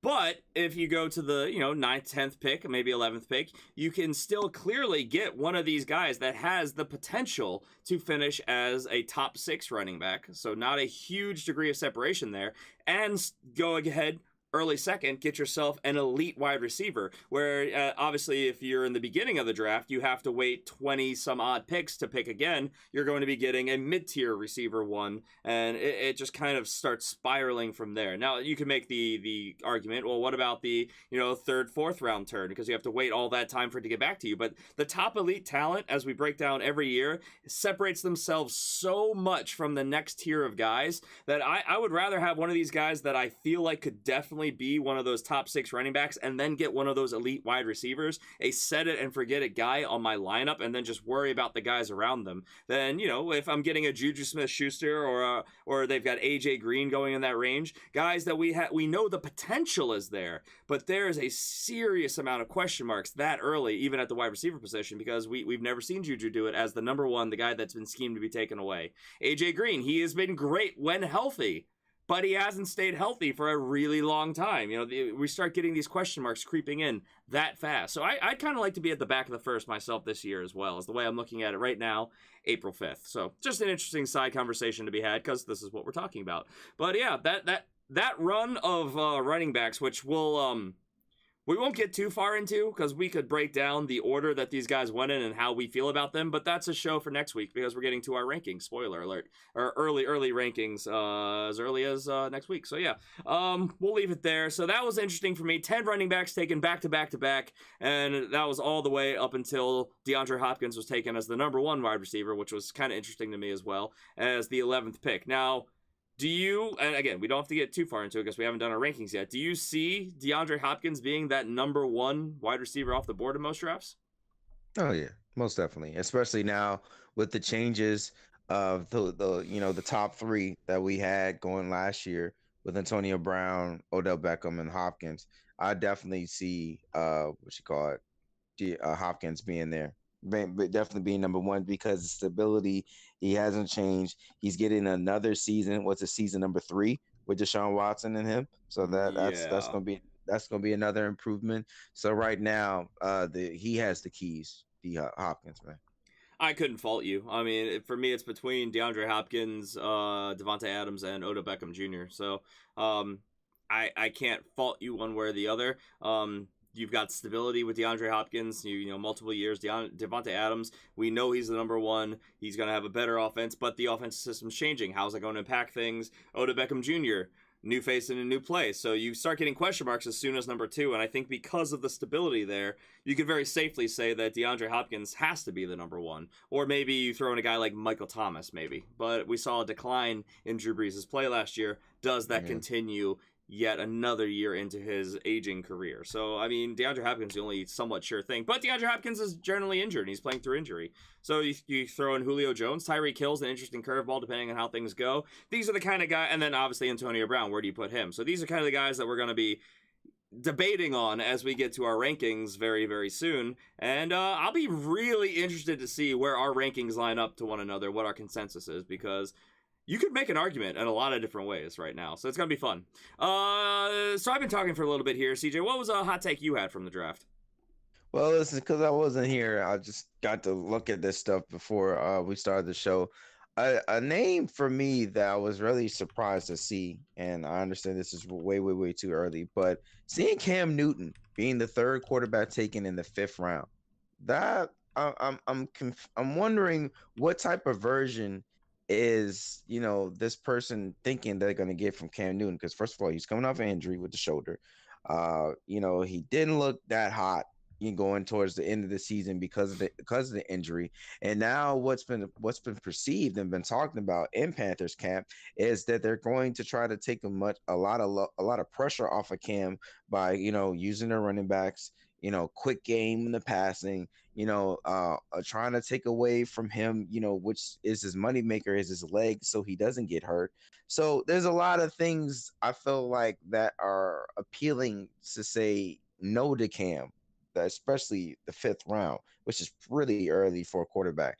But if you go to the 9th, 10th pick, maybe 11th pick, you can still clearly get one of these guys that has the potential to finish as a top 6 running back. So not a huge degree of separation there, and go ahead, early second, get yourself an elite wide receiver. Where obviously, if you're in the beginning of the draft, you have to wait 20 some odd picks to pick again. You're going to be getting a mid tier receiver one, and it just kind of starts spiraling from there. Now, you can make the argument, well, what about the third, fourth round turn? Because you have to wait all that time for it to get back to you. But the top elite talent, as we break down every year, separates themselves so much from the next tier of guys that I would rather have one of these guys that I feel like could definitely be one of those top 6 running backs and then get one of those elite wide receivers, a set it and forget it guy on my lineup, and then just worry about the guys around them. Then, if I'm getting a Juju Smith-Schuster or they've got AJ Green going in that range, guys that we know the potential is there, but there is a serious amount of question marks that early, even at the wide receiver position, because we've never seen Juju do it as the number one, the guy that's been schemed to be taken away. AJ Green, he has been great when healthy, but he hasn't stayed healthy for a really long time. We start getting these question marks creeping in that fast. So I'd kind of like to be at the back of the first myself this year as well, is the way I'm looking at it right now, April 5th. So just an interesting side conversation to be had, because this is what we're talking about. But yeah, that run of running backs, which we won't get too far into, because we could break down the order that these guys went in and how we feel about them, but that's a show for next week, because we're getting to our rankings. Spoiler alert. Our early rankings as early as next week. So yeah, we'll leave it there. So that was interesting for me. 10 running backs taken back to back to back, and that was all the way up until DeAndre Hopkins was taken as the number 1 wide receiver, which was kind of interesting to me as well, as the 11th pick. Now, do you, and again, we don't have to get too far into it because we haven't done our rankings yet, do you see DeAndre Hopkins being that number 1 wide receiver off the board in most drafts? Oh yeah, most definitely. Especially now with the changes of the top 3 that we had going last year with Antonio Brown, Odell Beckham, and Hopkins. I definitely see Hopkins being there, but definitely being number 1, because the stability, he hasn't changed. He's getting another season. What's a season number 3 with Deshaun Watson and him? So Yeah. that's gonna be another improvement. So right now, he has the keys. Hopkins, man. I couldn't fault you. I mean, for me, it's between DeAndre Hopkins, Devontae Adams, and Odell Beckham Jr. So, I can't fault you one way or the other. You've got stability with DeAndre Hopkins, multiple years. Devontae Adams, we know he's the number 1. He's going to have a better offense, but the offensive system's changing. How's that going to impact things? Odell Beckham Jr., new face in a new place. So you start getting question marks as soon as number 2, and I think because of the stability there, you could very safely say that DeAndre Hopkins has to be the number 1. Or maybe you throw in a guy like Michael Thomas, maybe. But we saw a decline in Drew Brees' play last year. Does that continue yet another year into his aging career? So, I mean, DeAndre Hopkins is the only somewhat sure thing. But DeAndre Hopkins is generally injured, and he's playing through injury. So you throw in Julio Jones. Tyreek Hill's an interesting curveball, depending on how things go. These are the kind of guy, and then obviously Antonio Brown, where do you put him? So these are kind of the guys that we're going to be debating on as we get to our rankings very, very soon. And I'll be really interested to see where our rankings line up to one another, what our consensus is, because you could make an argument in a lot of different ways right now. So it's going to be fun. So I've been talking for a little bit here. CJ, what was a hot take you had from the draft? Well, listen, because I wasn't here, I just got to look at this stuff before we started the show. A name for me that I was really surprised to see, and I understand this is way, way, way too early, but seeing Cam Newton being the 3rd quarterback taken in the 5th round, that I'm wondering what type of version is this person thinking they're going to get from Cam Newton, because first of all, he's coming off an injury with the shoulder. He didn't look that hot going towards the end of the season because of the injury. And now what's been perceived and been talked about in Panthers camp is that they're going to try to take a lot of pressure off of Cam by using their running backs, quick game in the passing, trying to take away from him, which is his moneymaker, is his legs, so he doesn't get hurt. So there's a lot of things I feel like that are appealing to say no to Cam, especially the 5th round, which is really early for a quarterback.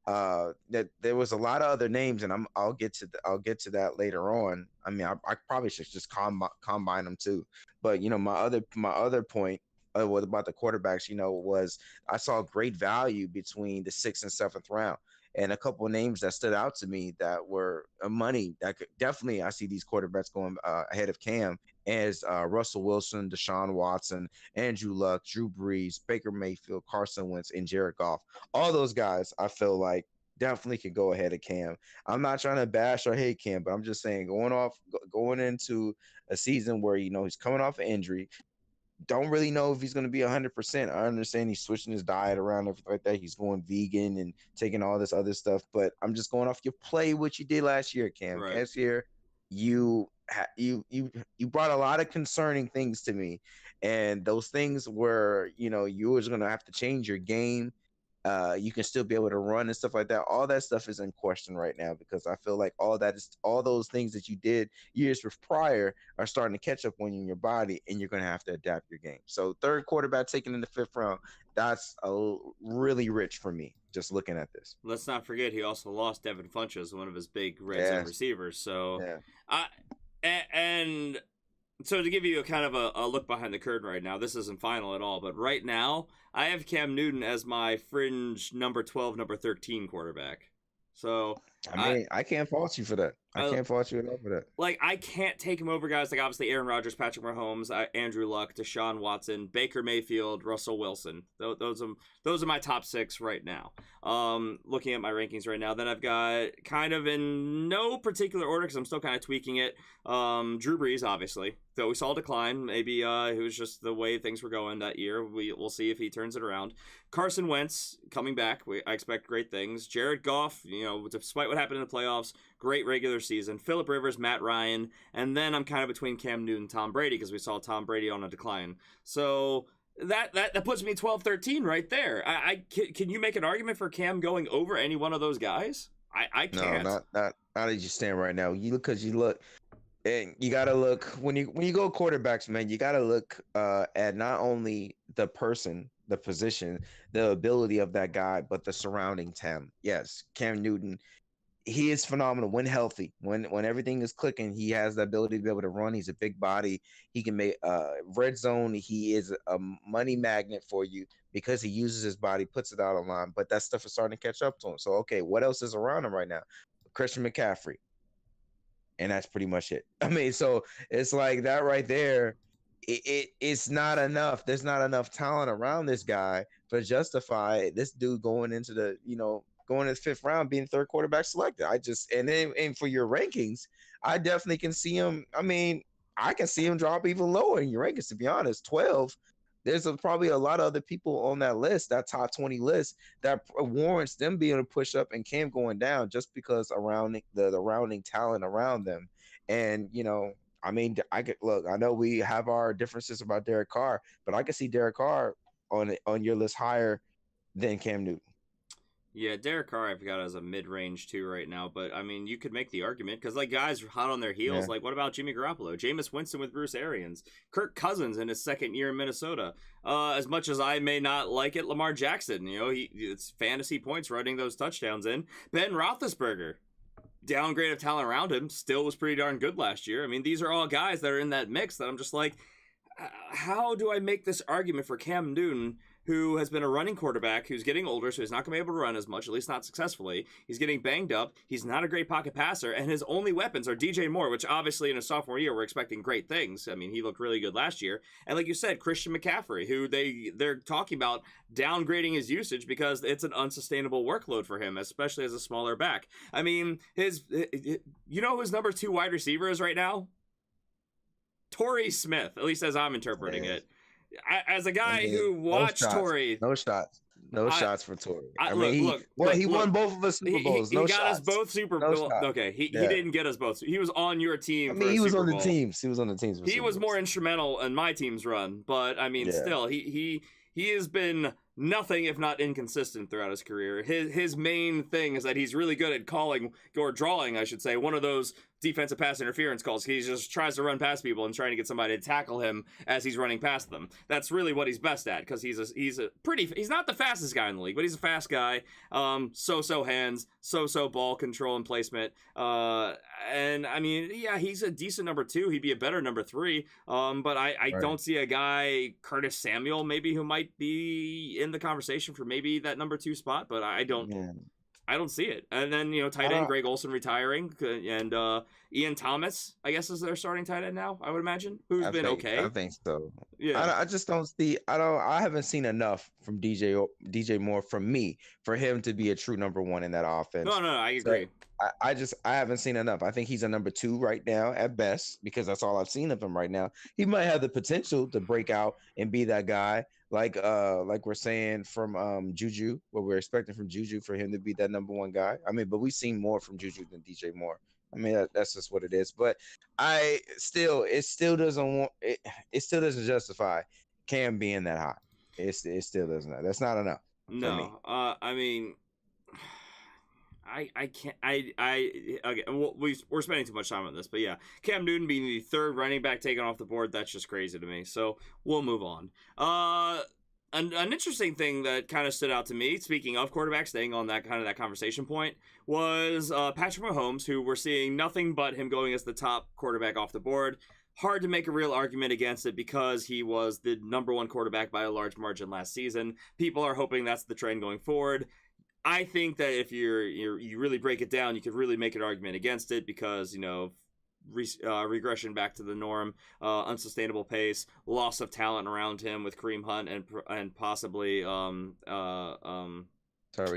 That there was a lot of other names, and I'll get to that later on. I mean, I probably should just combine them too. But my other point what about the quarterbacks, was I saw great value between the 6th and 7th round. And a couple of names that stood out to me that were money that could definitely, I see these quarterbacks going ahead of Cam as Russell Wilson, Deshaun Watson, Andrew Luck, Drew Brees, Baker Mayfield, Carson Wentz, and Jared Goff. All those guys, I feel like definitely could go ahead of Cam. I'm not trying to bash or hate Cam, but I'm just saying going into a season where he's coming off an injury, don't really know if he's going to be 100%. I understand he's switching his diet around, everything like that. He's going vegan and taking all this other stuff, but I'm just going off your play what you did last year, Cam. Right. Last year, you brought a lot of concerning things to me, and those things were, you was going to have to change your game. You can still be able to run and stuff like that. All that stuff is in question right now because I feel like all those things that you did years prior are starting to catch up on you in your body, and you're going to have to adapt your game. So third quarterback taken in the 5th round, that's really rich for me just looking at this. Let's not forget he also lost Devin Funchess, one of his big red zone receivers. So, and so to give you a kind of a look behind the curtain right now, this isn't final at all, but right now I have Cam Newton as my fringe number 12, number 13 quarterback. So I can't fault you for that. I can't fault you at all for that. Like, I can't take him over guys like obviously Aaron Rodgers, Patrick Mahomes, Andrew Luck, Deshaun Watson, Baker Mayfield, Russell Wilson. Those are my top 6 right now. Looking at my rankings right now, then I've got kind of in no particular order because I'm still kind of tweaking it. Drew Brees, obviously, though we saw a decline. Maybe it was just the way things were going that year. We'll see if he turns it around. Carson Wentz coming back. I expect great things. Jared Goff, despite what happened in the playoffs, great regular season. Phillip Rivers, Matt Ryan, and then I'm kind of between Cam Newton and Tom Brady because we saw Tom Brady on a decline. So that puts me 12-13 right there. Can you make an argument for Cam going over any one of those guys? I can't. No, not as you stand right now. You look, and you gotta look when you go quarterbacks, man. You gotta look at not only the person, the position, the ability of that guy, but the surrounding talent. Yes, Cam Newton, he is phenomenal when healthy. When everything is clicking, he has the ability to be able to run. He's a big body. He can make red zone. He is a money magnet for you because he uses his body, puts it out on line. But that stuff is starting to catch up to him. So, okay, what else is around him right now? Christian McCaffrey. And that's pretty much it. I mean, so it's like that right there. It's not enough. There's not enough talent around this guy to justify this dude going into the, going to the 5th round, being 3rd quarterback selected. And for your rankings, I definitely can see him. I mean, I can see him drop even lower in your rankings, to be honest. 12. There's probably a lot of other people on that list, that top 20 list, that warrants them being able to push up and Cam going down just because around the rounding talent around them. And, I mean, I know we have our differences about Derek Carr, but I can see Derek Carr on your list higher than Cam Newton. Yeah, Derek Carr I've got as a mid-range too right now, but I mean, you could make the argument because like guys are hot on their heels. Yeah. Like, what about Jimmy Garoppolo, Jameis Winston with Bruce Arians, Kirk Cousins in his 2nd year in Minnesota? As much as I may not like it, Lamar Jackson, it's fantasy points running those touchdowns in. Ben Roethlisberger, downgrade of talent around him, still was pretty darn good last year. I mean, these are all guys that are in that mix that I'm just like, how do I make this argument for Cam Newton, who has been a running quarterback, who's getting older, so he's not going to be able to run as much, at least not successfully. He's getting banged up. He's not a great pocket passer, and his only weapons are DJ Moore, which obviously in his sophomore year we're expecting great things. I mean, he looked really good last year. And like you said, Christian McCaffrey, who they're talking about downgrading his usage because it's an unsustainable workload for him, especially as a smaller back. I mean, who his number 2 wide receiver is right now? Torrey Smith, at least as I'm interpreting it. As a guy who watched Torrey, no shots for Torrey. He won both of us Super Bowls. He got us both Super Bowls. Okay, he didn't get us both. He was on your team. I mean, he was on the teams. He was on the teams. He was more instrumental in my team's run, but I mean, still, he has been nothing if not inconsistent throughout his career. His main thing is that he's really good at calling, or drawing, I should say, one of those defensive pass interference calls. He just tries to run past people and trying to get somebody to tackle him as he's running past them. That's really what he's best at, because he's not the fastest guy in the league, but he's a fast guy. So hands, so ball control and placement. And I mean, yeah, he's a decent number 2. He'd be a better number 3. But I don't see a guy, Curtis Samuel, maybe, who might be in the conversation for maybe that number 2 spot, but I don't. Yeah. I don't see it. And then, tight end Greg Olsen retiring, and Ian Thomas, I guess, is their starting tight end now, I would imagine, who's been okay. I think so. Yeah. I just don't see. I haven't seen enough from DJ Moore from me for him to be a true number one in that offense. No, I agree. So I haven't seen enough. I think he's a number two right now at best, because that's all I've seen of him right now. He might have the potential to break out and be that guy, like we're saying from Juju, what we're expecting from Juju for him to be that number one guy. I mean, but we've seen more from Juju than DJ Moore. I mean, that's just what it is. But it still doesn't justify Cam being that high. It still doesn't. That's not enough for me. I mean, I can't. Okay. Well, we're spending too much time on this, but yeah, Cam Newton being the third running back taken off the board, that's just crazy to me. So we'll move on. An interesting thing that kind of stood out to me, speaking of quarterbacks, staying on that conversation point, was Patrick Mahomes, who we're seeing nothing but him going as the top quarterback off the board. Hard to make a real argument against it because he was the number one quarterback by a large margin last season. People are hoping that's the trend going forward. I think that if you really break it down, you could really make an argument against it because, regression back to the norm, unsustainable pace, loss of talent around him with Kareem Hunt and possibly Tyreek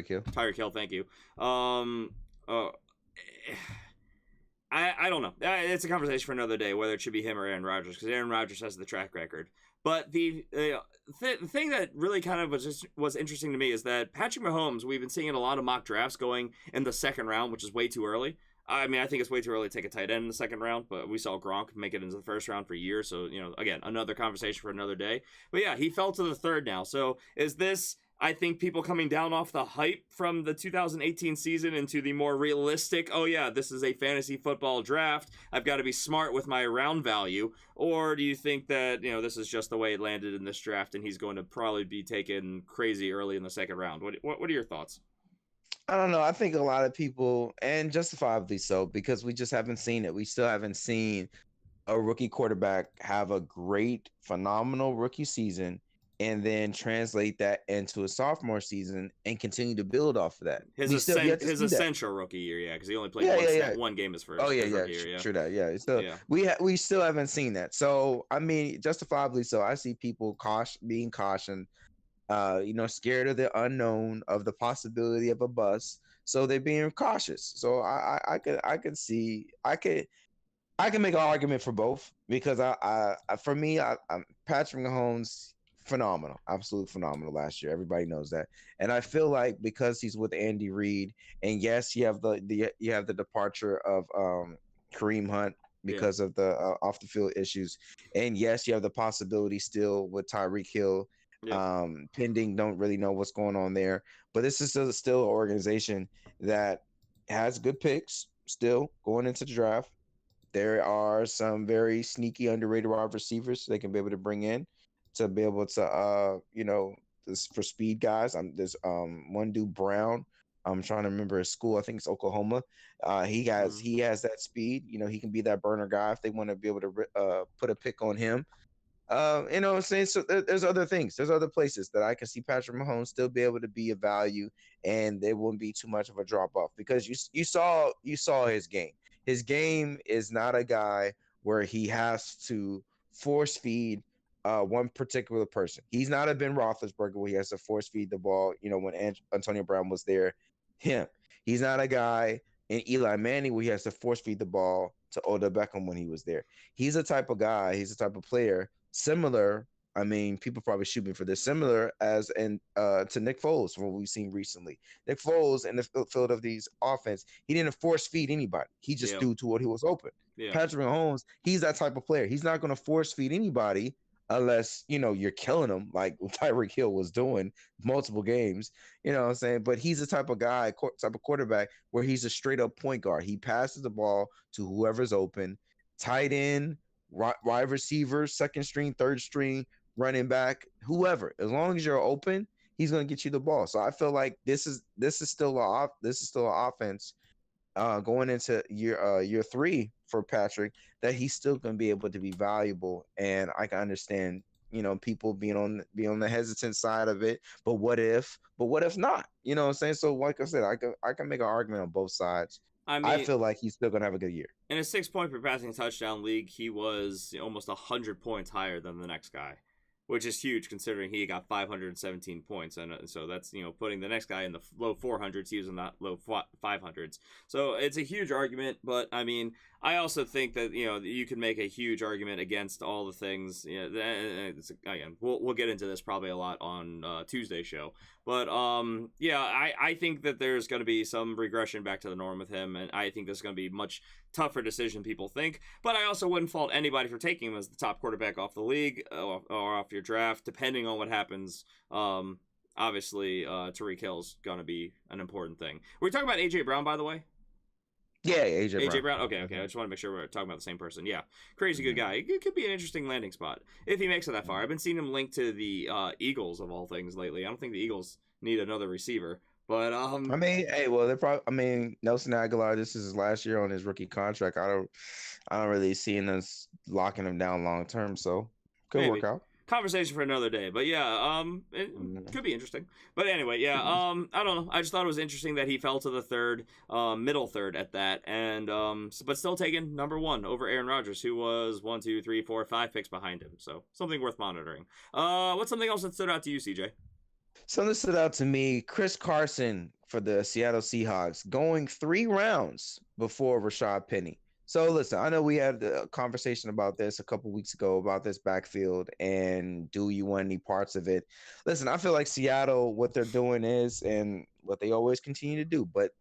Hill. Tyreek Hill, thank you. I don't know. It's a conversation for another day whether it should be him or Aaron Rodgers, because Aaron Rodgers has the track record. But the thing that really kind of was interesting to me is that Patrick Mahomes, we've been seeing in a lot of mock drafts going in the second round, which is way too early. I mean, I think it's way too early to take a tight end in the second round, but we saw Gronk make it into the first round for years. So, again, another conversation for another day. But yeah, he fell to the third now. So is this, I think, people coming down off the hype from the 2018 season into the more realistic, oh yeah, this is a fantasy football draft, I've got to be smart with my round value? Or do you think that, this is just the way it landed in this draft and he's going to probably be taken crazy early in the second round? What are your thoughts? I don't know. I think a lot of people, and justifiably so, because we just haven't seen it. We still haven't seen a rookie quarterback have a great, phenomenal rookie season and then translate that into a sophomore season and continue to build off of that. His essential rookie year, yeah, because he only played one game his first. Oh yeah, rookie year, true that, yeah. So we still haven't seen that. So I mean, justifiably so. I see people being cautioned, scared of the unknown, of the possibility of a bust. So they're being cautious. So I can make an argument for both, because for me, Patrick Mahomes, phenomenal, absolute phenomenal last year. Everybody knows that, and I feel like because he's with Andy Reid, and yes, you have the departure of Kareem Hunt because of the off the field issues, and yes, you have the possibility still with Tyreek Hill. Pending, don't really know what's going on there, but this is still an organization that has good picks still going into the draft. There are some very sneaky, underrated wide receivers they can be able to bring in to be able to, this for speed guys. There's one dude, Brown. I'm trying to remember his school. I think it's Oklahoma. He has that speed. He can be that burner guy if they want to be able to put a pick on him. You know what I'm saying? So there's other things. There's other places that I can see Patrick Mahomes still be able to be a value, and there won't be too much of a drop off, because you saw his game. His game is not a guy where he has to force feed one particular person. He's not a Ben Roethlisberger where he has to force feed the ball. When Antonio Brown was there, he's not a guy in Eli Manning where he has to force feed the ball to Odell Beckham when he was there. He's a type of guy. He's a type of player similar. I mean, people probably shoot me for this. Similar as to Nick Foles from what we've seen recently. Nick Foles in the field of these offense, he didn't force feed anybody. He just threw to what he was open. Yeah. Patrick Mahomes, he's that type of player. He's not going to force feed anybody unless you're killing him like Tyreek Hill was doing multiple games. You know what I'm saying? But he's the type of guy, type of quarterback where he's a straight up point guard. He passes the ball to whoever's open, tight end, wide receiver, second string, third string, running back, whoever. As long as you're open, he's going to get you the ball. So I feel like this is still an offense going into year 3 for Patrick, that he's still going to be able to be valuable. And I can understand people being on the hesitant side of it. But what if? But what if not? You know what I'm saying? So like I said, I can make an argument on both sides. I I mean, feel like he's still gonna have a good year. in a 6 point per passing touchdown league, he was almost 100 points higher than the next guy, which is huge considering he got 517 points. And so that's, putting the next guy in the low 400s, he was in the low 500s. So it's a huge argument. But I mean, I also think that, you can make a huge argument against all the things. Again, we'll get into this probably a lot on Tuesday's show. But I think that there's going to be some regression back to the norm with him, and I think this is going to be much tougher decision people think. But I also wouldn't fault anybody for taking him as the top quarterback off the league or off your draft, depending on what happens. Obviously, Tyreek Hill's going to be an important thing. Were we talking about AJ Brown, by the way? Yeah, AJ Brown. Okay. I just want to make sure we're talking about the same person. Yeah, crazy good guy. It could be an interesting landing spot if he makes it that far. I've been seeing him linked to the Eagles of all things lately. I don't think the Eagles need another receiver, but I mean, hey, well, they're probably. I mean, Nelson Aguilar. This is his last year on his rookie contract. I don't really see us locking him down long term. So could work out. Conversation for another day, but yeah, it could be interesting. But anyway, yeah, I don't know. I just thought it was interesting that he fell to the third, middle third at that, and but still taken number one over Aaron Rodgers, who was 1, 2, 3, 4, 5 picks behind him. So something worth monitoring. What's something else that stood out to you, CJ? Something stood out to me. Chris Carson for the Seattle Seahawks going 3 rounds before Rashad Penny. So listen, I know we had a conversation about this a couple weeks ago about this backfield and do you want any parts of it? Listen, I feel like Seattle, what they're doing is, and what they always continue to do, but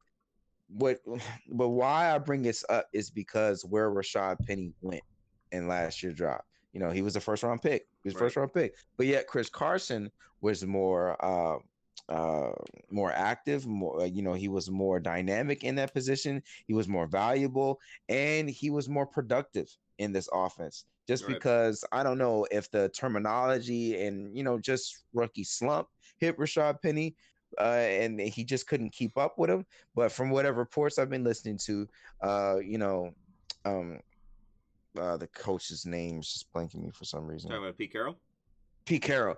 why I bring this up is because where Rashad Penny went in last year's draft. He was a first round pick. But yet Chris Carson was more active, more he was more dynamic in that position. He was more valuable, and he was more productive in this offense. Just because I don't know if the terminology and just rookie slump hit Rashad Penny, and he just couldn't keep up with him. But from whatever reports I've been listening to, the coach's name is just blanking me for some reason. Talking about Pete Carroll. Pete Carroll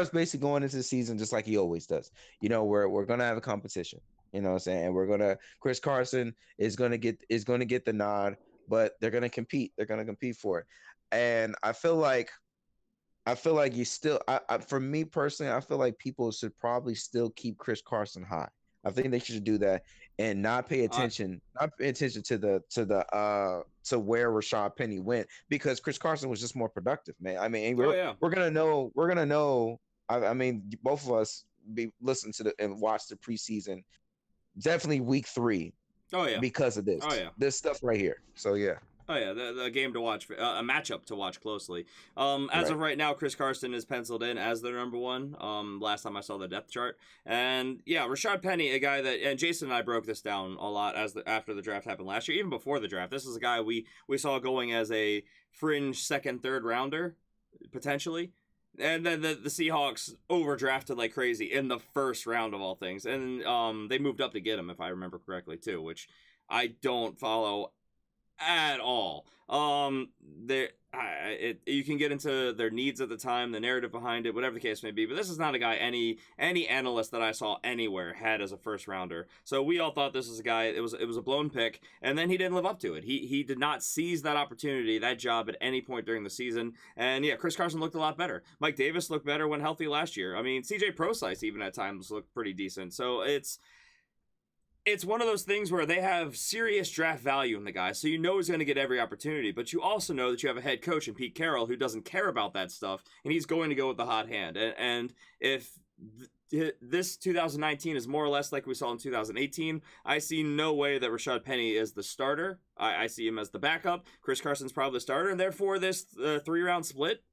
is basically going into the season just like he always does. We're gonna have a competition. You know what I'm saying? And Chris Carson is gonna get the nod, but they're gonna compete. They're gonna compete for it. And I feel like you still, for me personally, I feel like people should probably still keep Chris Carson high. I think they should do that and not pay attention to where Rashad Penny went, because Chris Carson was just more productive, man. I mean, we're gonna know. I mean, both of us listen to and watch the preseason, definitely week 3. Oh yeah, because of this. Oh yeah, this stuff right here. So yeah. Oh yeah, the game to watch, a matchup to watch closely. As of right now, Chris Carson is penciled in as their number one. Last time I saw the depth chart, and yeah, Rashad Penny, a guy that, and Jason and I broke this down a lot after the draft happened last year, even before the draft. This is a guy we saw going as a fringe second, third rounder potentially. And then the Seahawks overdrafted like crazy in the first round of all things, and they moved up to get him, if I remember correctly too, which I don't follow at all. You can get into their needs at the time, the narrative behind it, whatever the case may be, but this is not a guy any analyst that I saw anywhere had as a first rounder. So we all thought this was a guy, it was a blown pick, and then he didn't live up to it. He did not seize that opportunity, that job at any point during the season. And yeah, Chris Carson looked a lot better. Mike Davis looked better when healthy last year. I mean, CJ Prosise even at times looked pretty decent. So it's one of those things where they have serious draft value in the guy, so he's going to get every opportunity, but you also know that you have a head coach in Pete Carroll who doesn't care about that stuff, and he's going to go with the hot hand. And if this 2019 is more or less like we saw in 2018, I see no way that Rashad Penny is the starter. I see him as the backup. Chris Carson's probably the starter, and therefore this 3-round split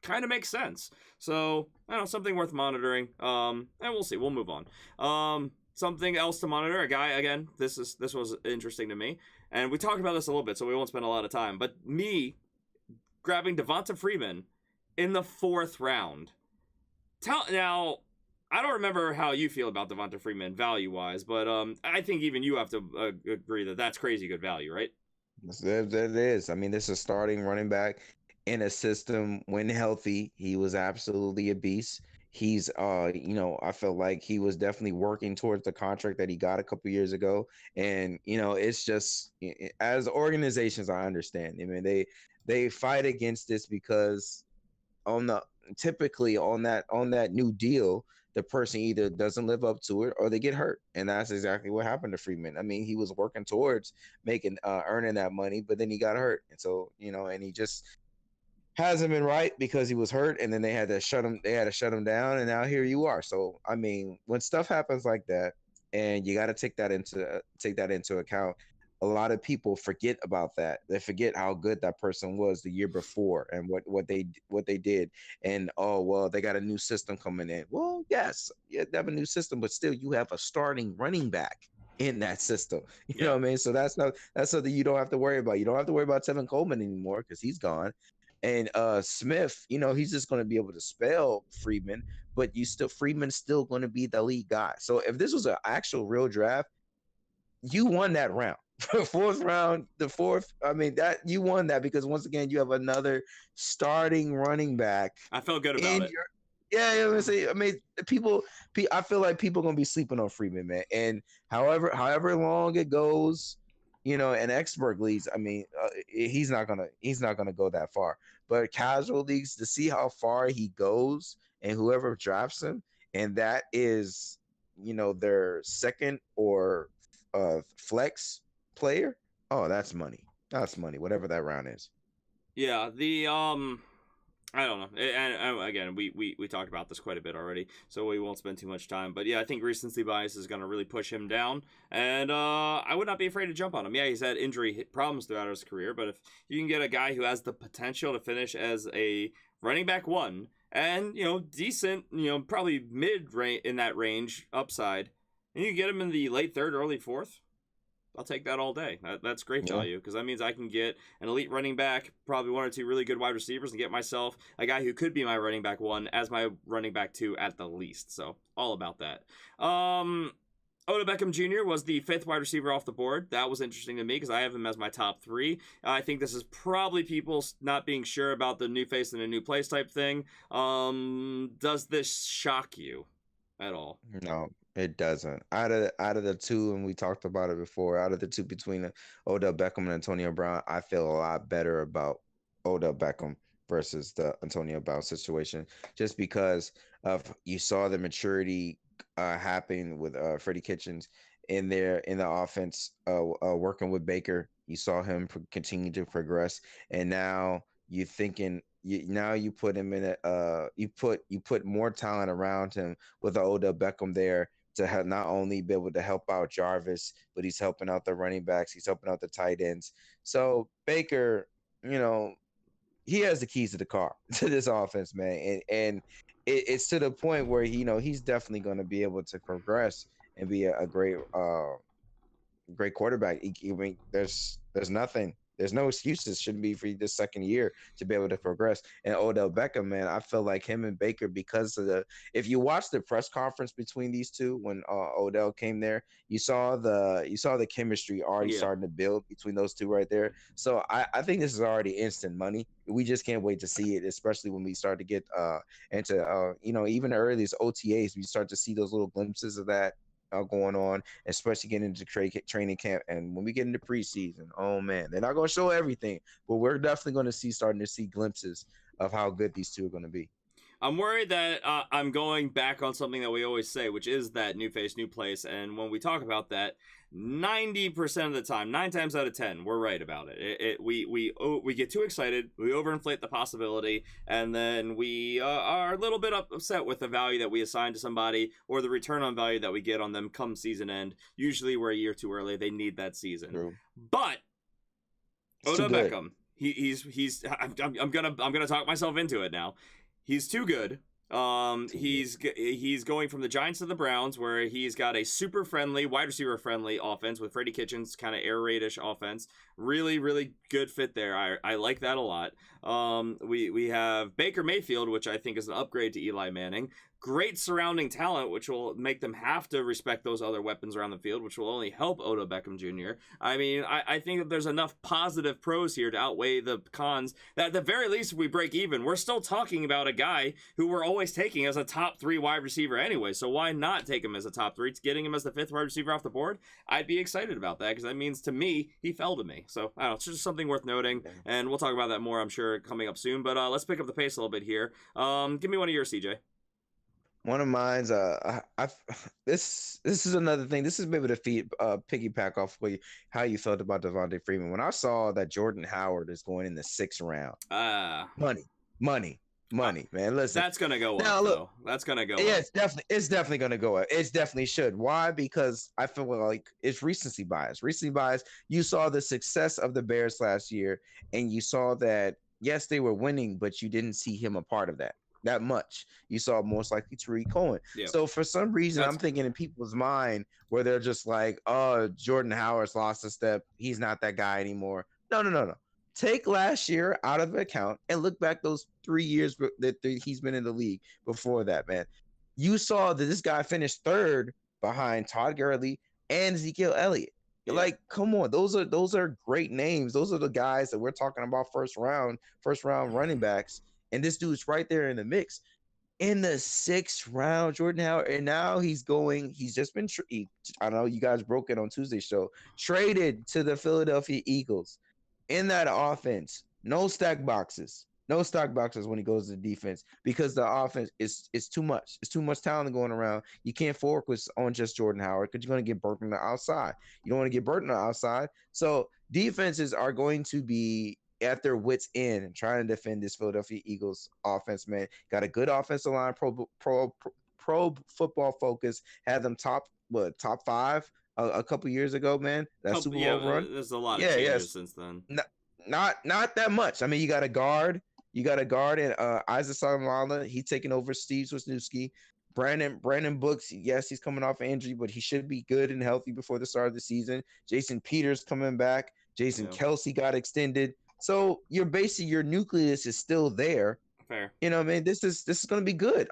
kind of makes sense. So, I don't know, something worth monitoring, and we'll see. We'll move on. Something else to monitor, a guy, again, this was interesting to me, and we talked about this a little bit, so we won't spend a lot of time, but me grabbing Devonta Freeman in the 4th round. Now, I don't remember how you feel about Devonta Freeman value-wise, but I think even you have to agree that that's crazy good value, right? That is. I mean, this is starting running back in a system when healthy. He was absolutely a beast. He's I felt like he was definitely working towards the contract that he got a couple years ago. And it's just as organizations, I understand. I mean, they fight against this because on the typically on that new deal, the person either doesn't live up to it or they get hurt, and that's exactly what happened to Freeman. I mean, he was working towards making earning that money, but then he got hurt, and so and he just hasn't been right because he was hurt, and then they had to shut him. They had to shut him down, and now here you are. So I mean, when stuff happens like that, and you got to take that into account. A lot of people forget about that. They forget how good that person was the year before and what they did. And oh well, they got a new system coming in. Well, yes, yeah, they have a new system, but still, you have a starting running back in that system. You know what I mean? So that's something you don't have to worry about. You don't have to worry about Tevin Coleman anymore because he's gone. And Smith, he's just going to be able to spell Freeman, but Freeman's still going to be the lead guy. So if this was an actual real draft, you won that round. Fourth round, the fourth. I mean, that you won that because once again, you have another starting running back. I felt good about it. I mean, I feel like people are gonna be sleeping on Freeman, man. And however long it goes, in expert leagues, I mean, he's not gonna go that far. But casual leagues, to see how far he goes and whoever drafts him, and that is, their second or flex player. Oh, that's money. That's money. Whatever that round is. Yeah, I don't know. And again, we talked about this quite a bit already, so we won't spend too much time. But yeah, I think recency bias is going to really push him down, and I would not be afraid to jump on him. Yeah, he's had injury problems throughout his career, but if you can get a guy who has the potential to finish as a running back one, and decent, probably mid range in that range upside, and you can get him in the late third, early fourth, I'll take that all day. That's great value because that means I can get an elite running back, probably one or two really good wide receivers, and get myself a guy who could be my running back one as my running back two at the least. So all about that. Odell Beckham Jr. was the fifth wide receiver off the board. That was interesting to me because I have him as my top three. I think this is probably people not being sure about the new face and a new place type thing. Does this shock you at all? No, it doesn't. Out of the two, and we talked about it before, out of the two between Odell Beckham and Antonio Brown, I feel a lot better about Odell Beckham versus the Antonio Brown situation, just because of you saw the maturity happen with Freddie Kitchens in the offense, working with Baker. You saw him continue to progress, and now you thinking now you put him in you put more talent around him with the Odell Beckham there to have not only be able to help out Jarvis, but he's helping out the running backs, he's helping out the tight ends. So Baker, he has the keys to the car to this offense, man, and it's to the point where he's definitely going to be able to progress and be a great great quarterback. I mean, there's nothing. There's no excuses. Shouldn't be for this second year to be able to progress. And Odell Beckham, man, I feel like him and Baker, because of if you watch the press conference between these two when Odell came there, you saw the chemistry already starting to build between those two right there. So I think this is already instant money. We just can't wait to see it, especially when we start to get into even the earliest OTAs. We start to see those little glimpses of that going on, especially getting into training camp. And when we get into preseason, oh man, they're not going to show everything, but we're definitely going to starting to see glimpses of how good these two are going to be. I'm worried that I'm going back on something that we always say, which is that new face, new place. And when we talk about that, 90% of the time, 9 times out of 10, we're right about it. We get too excited, we overinflate the possibility, and then we are a little bit upset with the value that we assign to somebody or the return on value that we get on them come season end. Usually we're a year too early. They need that season. True. But Odell Beckham, I'm gonna talk myself into it now. He's too good. He's going from the Giants to the Browns, where he's got a super friendly, wide receiver friendly offense with Freddie Kitchens, kind of air raid-ish offense. really, really good fit there. I like that a lot. We have Baker Mayfield, which I think is an upgrade to Eli Manning. Great surrounding talent, which will make them have to respect those other weapons around the field, which will only help Odell Beckham Jr. I mean, I think that there's enough positive pros here to outweigh the cons that at the very least, if we break even, we're still talking about a guy who we're always taking as a top 3 wide receiver anyway. So why not take him as a top 3? It's getting him as the 5th wide receiver off the board. I'd be excited about that because that means to me, he fell to me. So I don't know, it's just something worth noting. And we'll talk about that more, I'm sure, coming up soon. But let's pick up the pace a little bit here. Give me one of yours, CJ. One of mine's this is another thing. This is maybe to piggyback off how you felt about Devontae Freeman. When I saw that Jordan Howard is going in the 6th round, money, man. Listen, that's gonna go now, up. Look, though. That's gonna go. Yeah, up. it's definitely gonna go up. It definitely should. Why? Because I feel like it's recency bias. Recency bias. You saw the success of the Bears last year, and you saw that yes, they were winning, but you didn't see him a part of that much. You saw most likely Tariq Cohen. Yep. So for some reason, I'm thinking in people's mind where they're just like, oh, Jordan Howard's lost a step. He's not that guy anymore. No. Take last year out of account and look back those 3 years that he's been in the league before that, man. You saw that this guy finished 3rd behind Todd Gurley and Ezekiel Elliott. Yeah. Like, come on, those are great names. Those are the guys that we're talking about first round running backs. And this dude's right there in the mix. In the 6th round, Jordan Howard, and now he's just been, I know you guys broke it on Tuesday's show, traded to the Philadelphia Eagles. In that offense, no stack boxes when he goes to defense because the offense is too much. It's too much talent going around. You can't focus on just Jordan Howard because you're going to get burnt on the outside. You don't want to get burnt on the outside. So defenses are going to be at their wits' end and trying to defend this Philadelphia Eagles offense, man. Got a good offensive line, pro football focus, had them top 5 a couple years ago, man. That Super Bowl run. There's a lot of changes since then. Not that much. I mean, you got a guard in Isaac Salmala. He's taking over Steve Wisniewski. Brandon Brooks, yes, he's coming off an injury, but he should be good and healthy before the start of the season. Jason Peters coming back. Jason Kelsey got extended. So your nucleus is still there. Fair. You know what I mean? This is going to be good.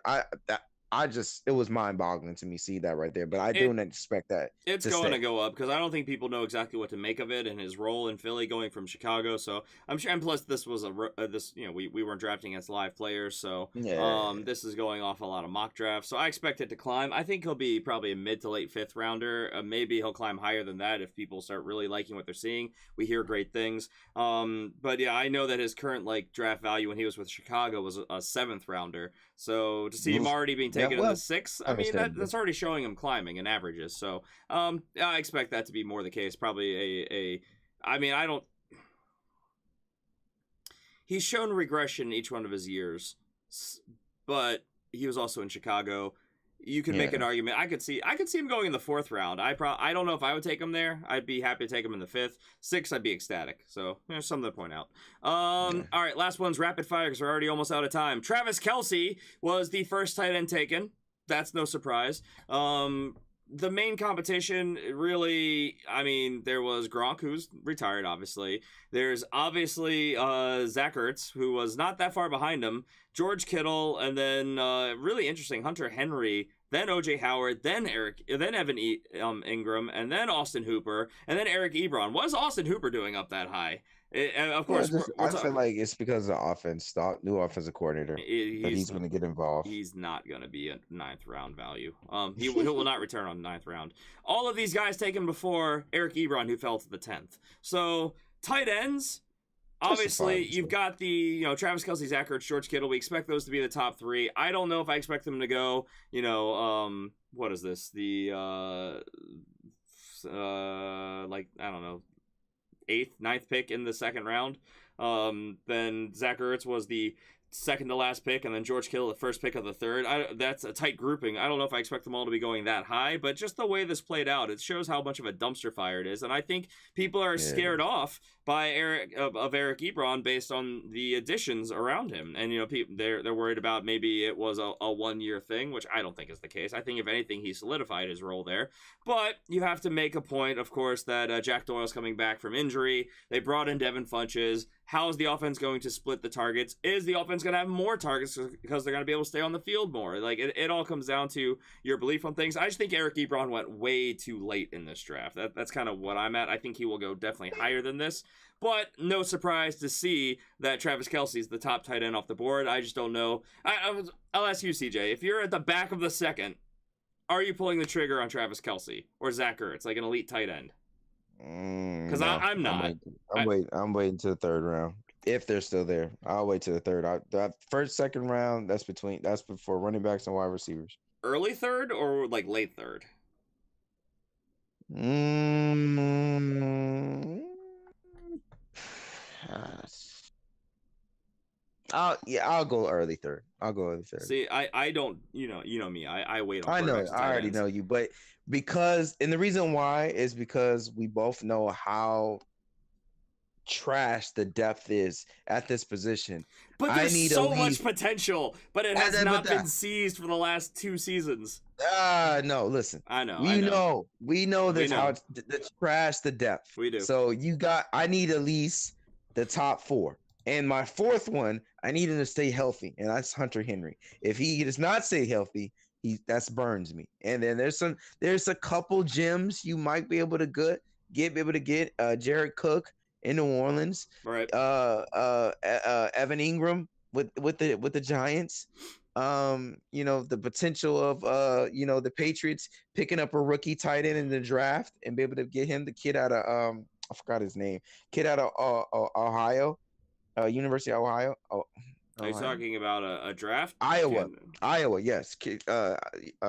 It was mind-boggling to me see that right there, but I don't expect that. It's going to go up because I don't think people know exactly what to make of it and his role in Philly going from Chicago. So I'm sure, and plus this was we weren't drafting against live players, so this is going off a lot of mock drafts. So I expect it to climb. I think he'll be probably a mid to late 5th rounder. Maybe he'll climb higher than that if people start really liking what they're seeing. We hear great things. But yeah, I know that his current draft value when he was with Chicago was a 7th rounder. So to see him already being taken in the 6th, I mean that's already showing him climbing in averages. So I expect that to be more the case. Probably he's shown regression in each one of his years, but he was also in Chicago. You could make an argument. I could see him going in the 4th round. I don't know if I would take him there. I'd be happy to take him in the 5th. 6th, I'd be ecstatic. So there's something to point out. All right, last one's rapid fire because we're already almost out of time. Travis Kelce was the first tight end taken. That's no surprise. The main competition, really, I mean, there was Gronk, who's retired, obviously. There's obviously Zach Ertz, who was not that far behind him. George Kittle, and then really interesting, Hunter Henry, then O.J. Howard, then Evan Ingram, and then Austin Hooper, and then Eric Ebron. What is Austin Hooper doing up that high? Of course, I feel like it's because of the offense, new offensive coordinator. He's going to get involved. He's not going to be a 9th round value. He will not return on 9th round. All of these guys taken before Eric Ebron, who fell to the 10th. So tight ends. Obviously, you've got the Travis Kelce, Zach Ertz, George Kittle. We expect those to be the top 3. I don't know if I expect them to go. What is this? The I don't know, 8th, 9th pick in the 2nd round. Then Zach Ertz was the second to last pick, and then George Kittle the first pick of the third. That's a tight grouping. I don't know if I expect them all to be going that high, but just the way this played out, it shows how much of a dumpster fire it is. And I think people are scared off by Eric Ebron based on the additions around him. And they're worried about maybe it was a 1-year thing, which I don't think is the case. I think if anything, he solidified his role there. But you have to make a point, of course, that Jack Doyle's coming back from injury. They brought in Devin Funchess. How is the offense going to split the targets? Is the offense going to have more targets because they're going to be able to stay on the field more? Like, it all comes down to your belief on things. I just think Eric Ebron went way too late in this draft. That's kind of what I'm at. I think he will go definitely higher than this. But no surprise to see that Travis Kelce is the top tight end off the board. I just don't know. I'll ask you, CJ, if you're at the back of the second, are you pulling the trigger on Travis Kelce or Zach Ertz, like an elite tight end? Because No, I'm not. I'm waiting to the third round if they're still there. I'll wait to the third. That first, second round. That's before running backs and wide receivers. Early third or like late third? I'll go early third. See, I don't, you know me. I wait on. I know. quarterbacks and I tight already ends. know you, but and the reason why is because we both know how trash the depth is at this position. But there's so much potential, but it has not been seized for the last 2 seasons. No, listen. I know. We know this how it's trash the depth. We do. So I need at least the top 4. And my fourth one, I need him to stay healthy, and that's Hunter Henry. If he does not stay healthy, that burns me. And then there's a couple gems you might be able to get. Jared Cook in New Orleans, right? Evan Ingram with the Giants. The potential of the Patriots picking up a rookie tight end in the draft and be able to get him, the kid out of I forgot his name, kid out of Ohio. University of Ohio. Are you talking about a draft? Iowa, yes.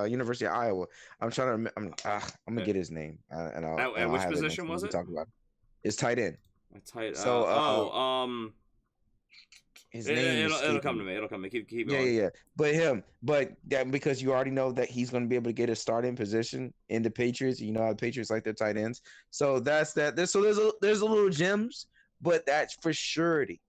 University of Iowa. I'm trying to. I'm gonna get his name. And which position was it? Talk about it's tight end. So his name. It'll come to me. It'll come to me. Keep going. Yeah. But that because you already know that he's going to be able to get a starting position in the Patriots. You know how the Patriots like their tight ends. So that's that. There's a little gems, but that's for surety.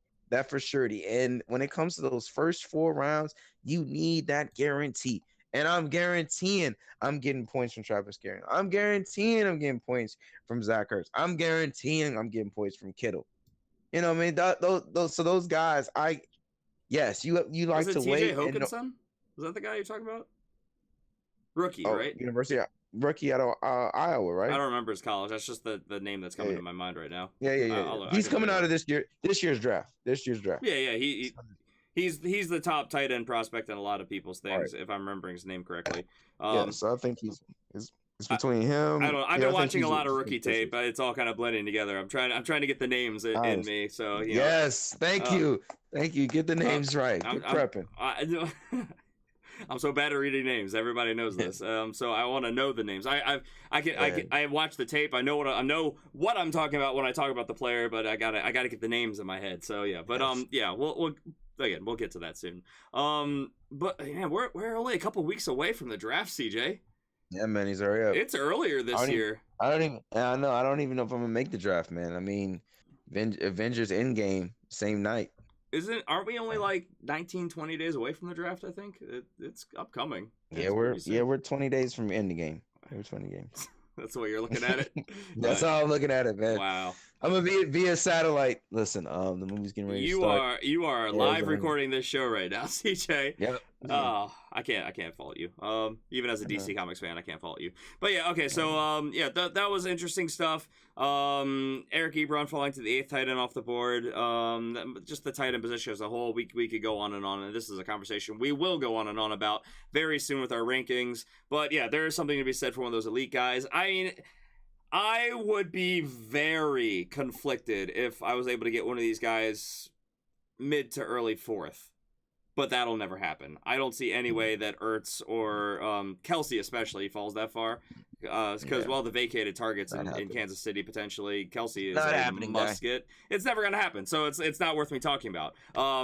And when it comes to those first 4 rounds, you need that guarantee. And I'm guaranteeing I'm getting points from Travis Kelce. I'm guaranteeing I'm getting points from Zach Ertz. I'm guaranteeing I'm getting points from Kittle. You know what I mean? Those guys, you like to wait. TJ Hawkinson? Is that the guy you're talking about? Rookie, right? University rookie out of Iowa, right? I don't remember his college. That's just the name that's coming to my mind right now. Yeah. He's coming out of this year's draft. Yeah. He's the top tight end prospect in a lot of people's things, if I'm remembering his name correctly. So I think it's between him. I've been watching a lot of rookie tape. It's all kind of blending together. I'm trying to get the names in me. So yes, thank you. Get the names right. Good prepping. I'm so bad at reading names. Everybody knows this. So I want to know the names. I watch the tape. I know what I'm talking about when I talk about the player, but I gotta get the names in my head. So yeah, but we'll get to that soon. But man, we're only a couple weeks away from the draft, CJ. Yeah, man, he's already up. It's earlier this year. I don't even know if I'm gonna make the draft, man. I mean, Avengers Endgame same night. Aren't we only like 19, 20 days away from the draft? I think it's upcoming. Yeah, we're 20 days from Endgame. We're 20 games. That's the way you're looking at it. That's how I'm looking at it, man. Wow. I'm gonna be via satellite. Listen, the movie's getting ready to start. You are live recording this show right now, CJ. Yep. Oh, I can't fault you. Even as a DC Comics fan, I can't fault you. But yeah, okay. So that was interesting stuff. Eric Ebron falling to the 8th tight end off the board. Just the tight end position as a whole. We could go on, and this is a conversation we will go on and on about very soon with our rankings. But yeah, there is something to be said for one of those elite guys. I mean, I would be very conflicted if I was able to get one of these guys mid to early 4th. But that'll never happen. I don't see any way that Ertz or Kelce especially falls that far. because the vacated targets in Kansas City potentially, Kelsey is a must get. It's never going to happen, so it's not worth me talking about.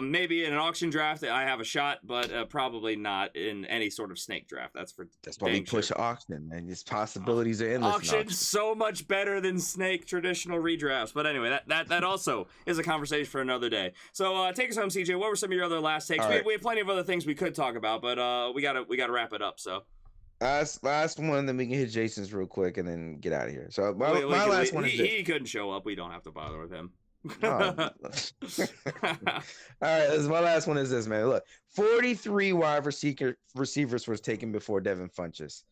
Maybe in an auction draft I have a shot, but probably not in any sort of snake draft. That's why we push auction, man. These possibilities are endless. Auction's so much better than snake traditional redrafts. But anyway, that also is a conversation for another day. So take us home, CJ. What were some of your other last takes? We have plenty of other things we could talk about, but we gotta wrap it up. So. Last one, then we can hit Jason's real quick and then get out of here. So my last one is this. He couldn't show up. We don't have to bother with him. All right, my last one is this, man. Look, 43 wide receivers was taken before Devin Funchess.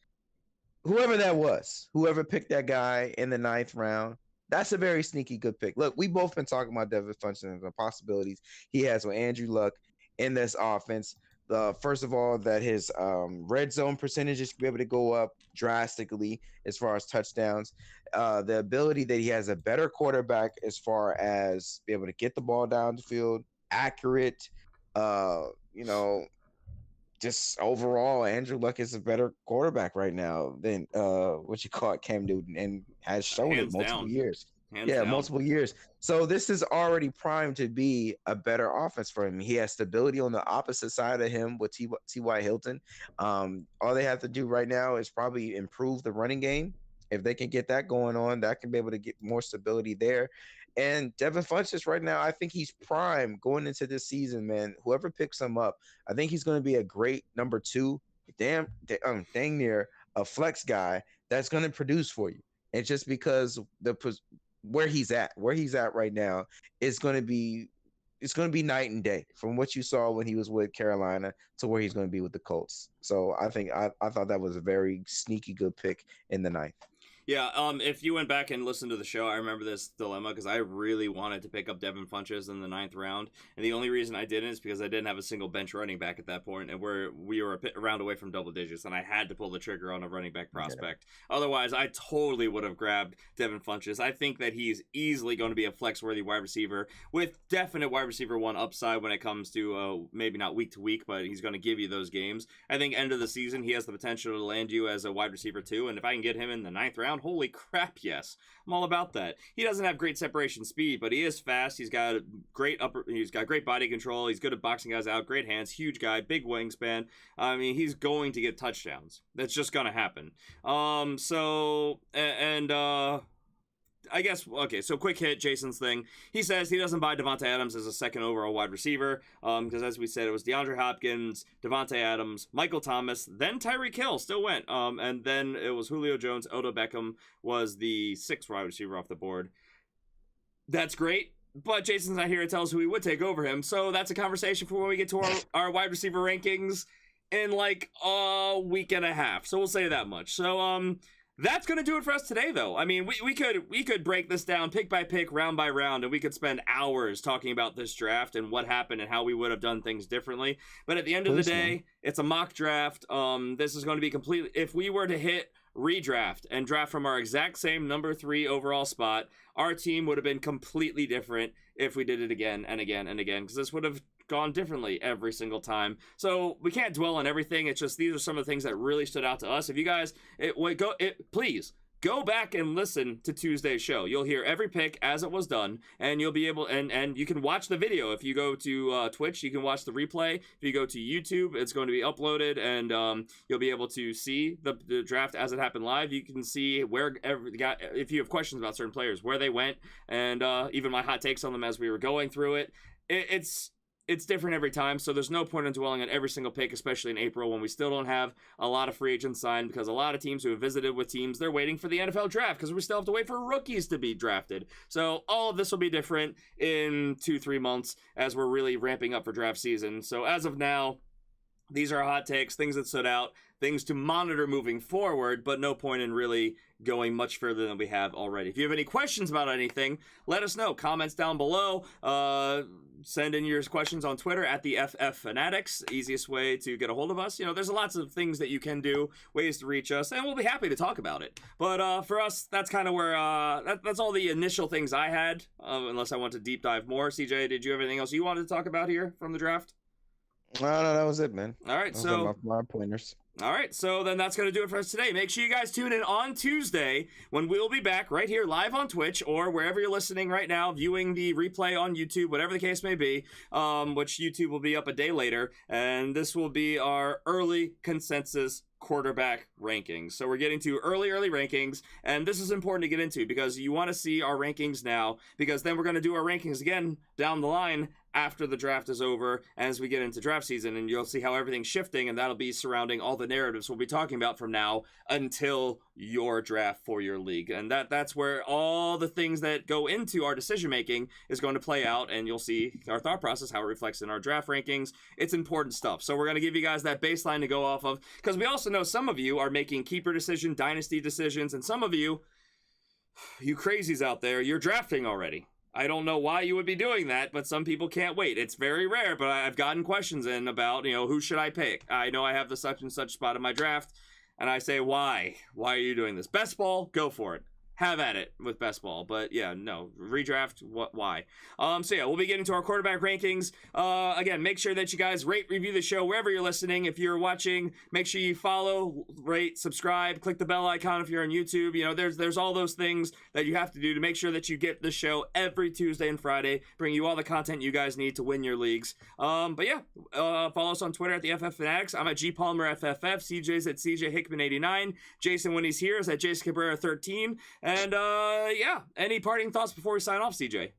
Whoever that was, whoever picked that guy in the 9th round, that's a very sneaky good pick. Look, we both been talking about Devin Funchess and the possibilities he has with Andrew Luck in this offense. First of all, that his red zone percentages be able to go up drastically as far as touchdowns. The ability that he has a better quarterback as far as be able to get the ball down the field, accurate. Just overall, Andrew Luck is a better quarterback right now than Cam Newton, and has shown it multiple years. Multiple years. So this is already primed to be a better offense for him. He has stability on the opposite side of him with T.Y. Hilton. All they have to do right now is probably improve the running game. If they can get that going on, that can be able to get more stability there. And Devin Funchess right now, I think he's prime going into this season, man. Whoever picks him up, I think he's going to be a great number 2, dang near a flex guy that's going to produce for you. And just because where he's at right now is going to be night and day from what you saw when he was with Carolina to where he's going to be with the Colts. So I think I thought that was a very sneaky good pick in the 9th. Yeah, if you went back and listened to the show, I remember this dilemma because I really wanted to pick up Devin Funchess in the 9th round, and the only reason I didn't is because I didn't have a single bench running back at that point, and we were a round away from double digits, and I had to pull the trigger on a running back prospect. Yeah. Otherwise, I totally would have grabbed Devin Funchess. I think that he's easily going to be a flex-worthy wide receiver with definite wide receiver 1 upside when it comes to maybe not week to week, but he's going to give you those games. I think end of the season, he has the potential to land you as a wide receiver 2, and if I can get him in the 9th round, holy crap, yes. I'm all about that. He doesn't have great separation speed, but he is fast. He's got great body control. He's good at boxing guys out, great hands, huge guy, big wingspan. I mean, he's going to get touchdowns. That's just going to happen. I guess, okay, so quick hit, Jason's thing. He says he doesn't buy Davante Adams as a second overall wide receiver because, as we said, it was DeAndre Hopkins, Davante Adams, Michael Thomas, then Tyreek Hill still went, and then it was Julio Jones. Odell Beckham was the 6th wide receiver off the board. That's great, but Jason's not here to tell us who he would take over him, so that's a conversation for when we get to our wide receiver rankings in like a week and a half, so we'll say that much. So, that's going to do it for us today, though. I mean, we could break this down pick by pick, round by round, and we could spend hours talking about this draft and what happened and how we would have done things differently. But at the end of the day, it's a mock draft. This is going to be completely... If we were to hit redraft and draft from our exact same number 3 overall spot, our team would have been completely different if we did it again and again and again, because this would have gone differently every single time. So we can't dwell on everything. It's just these are some of the things that really stood out to us. If you guys please go back and listen to Tuesday's show. You'll hear every pick as it was done, and you'll be able and you can watch the video. If you go to Twitch, you can watch the replay. If you go to YouTube, it's going to be uploaded, and you'll be able to see the draft as it happened live. You can see if you have questions about certain players, where they went, and even my hot takes on them as we were going through it. It's different every time, so there's no point in dwelling on every single pick, especially in April when we still don't have a lot of free agents signed, because a lot of teams who have visited with teams, they're waiting for the NFL draft because we still have to wait for rookies to be drafted. So all of this will be different in 2-3 months as we're really ramping up for draft season. So as of now, these are hot takes, things that stood out, things to monitor moving forward, but no point in really going much further than we have already. If you have any questions about anything, let us know. Comments down below. Send in your questions on Twitter at the FF Fanatics. Easiest way to get a hold of us. You know, there's lots of things that you can do, ways to reach us, and we'll be happy to talk about it. But for us, that's kind of where that's all the initial things I had. Unless I want to deep dive more. CJ, did you have anything else you wanted to talk about here from the draft? No, that was it, man. All right, Those so are my pointers. all right, so then that's going to do it for us today. Make sure you guys tune in on Tuesday when we'll be back right here live on Twitch or wherever you're listening right now, viewing the replay on YouTube, whatever the case may be, which YouTube will be up a day later. And this will be our early consensus quarterback rankings. So we're getting to early rankings, and this is important to get into because you want to see our rankings now, because then we're going to do our rankings again down the line after the draft is over as we get into draft season, and you'll see how everything's shifting, and that'll be surrounding all the narratives we'll be talking about from now until your draft for your league. And that's where all the things that go into our decision making is going to play out, and you'll see our thought process, how it reflects in our draft rankings. It's important stuff. So we're going to give you guys that baseline to go off of, because we also know some of you are making keeper decision, dynasty decisions, and some of you crazies out there, you're drafting already. I don't know why you would be doing that, but some people can't wait. It's very rare, but I've gotten questions in about, who should I pick? I know I have the such and such spot in my draft, and I say, why? Why are you doing this? Best ball, go for it. Have at it with best ball, but yeah, no, redraft, why? So yeah, we'll be getting to our quarterback rankings. Again, make sure that you guys rate, review the show wherever you're listening. If you're watching, make sure you follow, rate, subscribe, click the bell icon if you're on YouTube. There's all those things that you have to do to make sure that you get the show every Tuesday and Friday, bring you all the content you guys need to win your leagues. But yeah, follow us on Twitter at the FF Fanatics. I'm at GPalmerFFF. CJ's at CJ Hickman89. Jason, when he's here, is at Jason Cabrera13. And yeah, any parting thoughts before we sign off, CJ?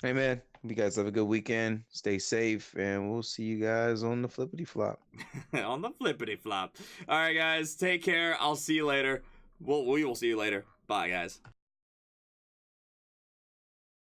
Hey, man, you guys have a good weekend. Stay safe, and we'll see you guys on the flippity flop. On the flippity flop. All right, guys, take care. I'll see you later. We will see you later. Bye, guys.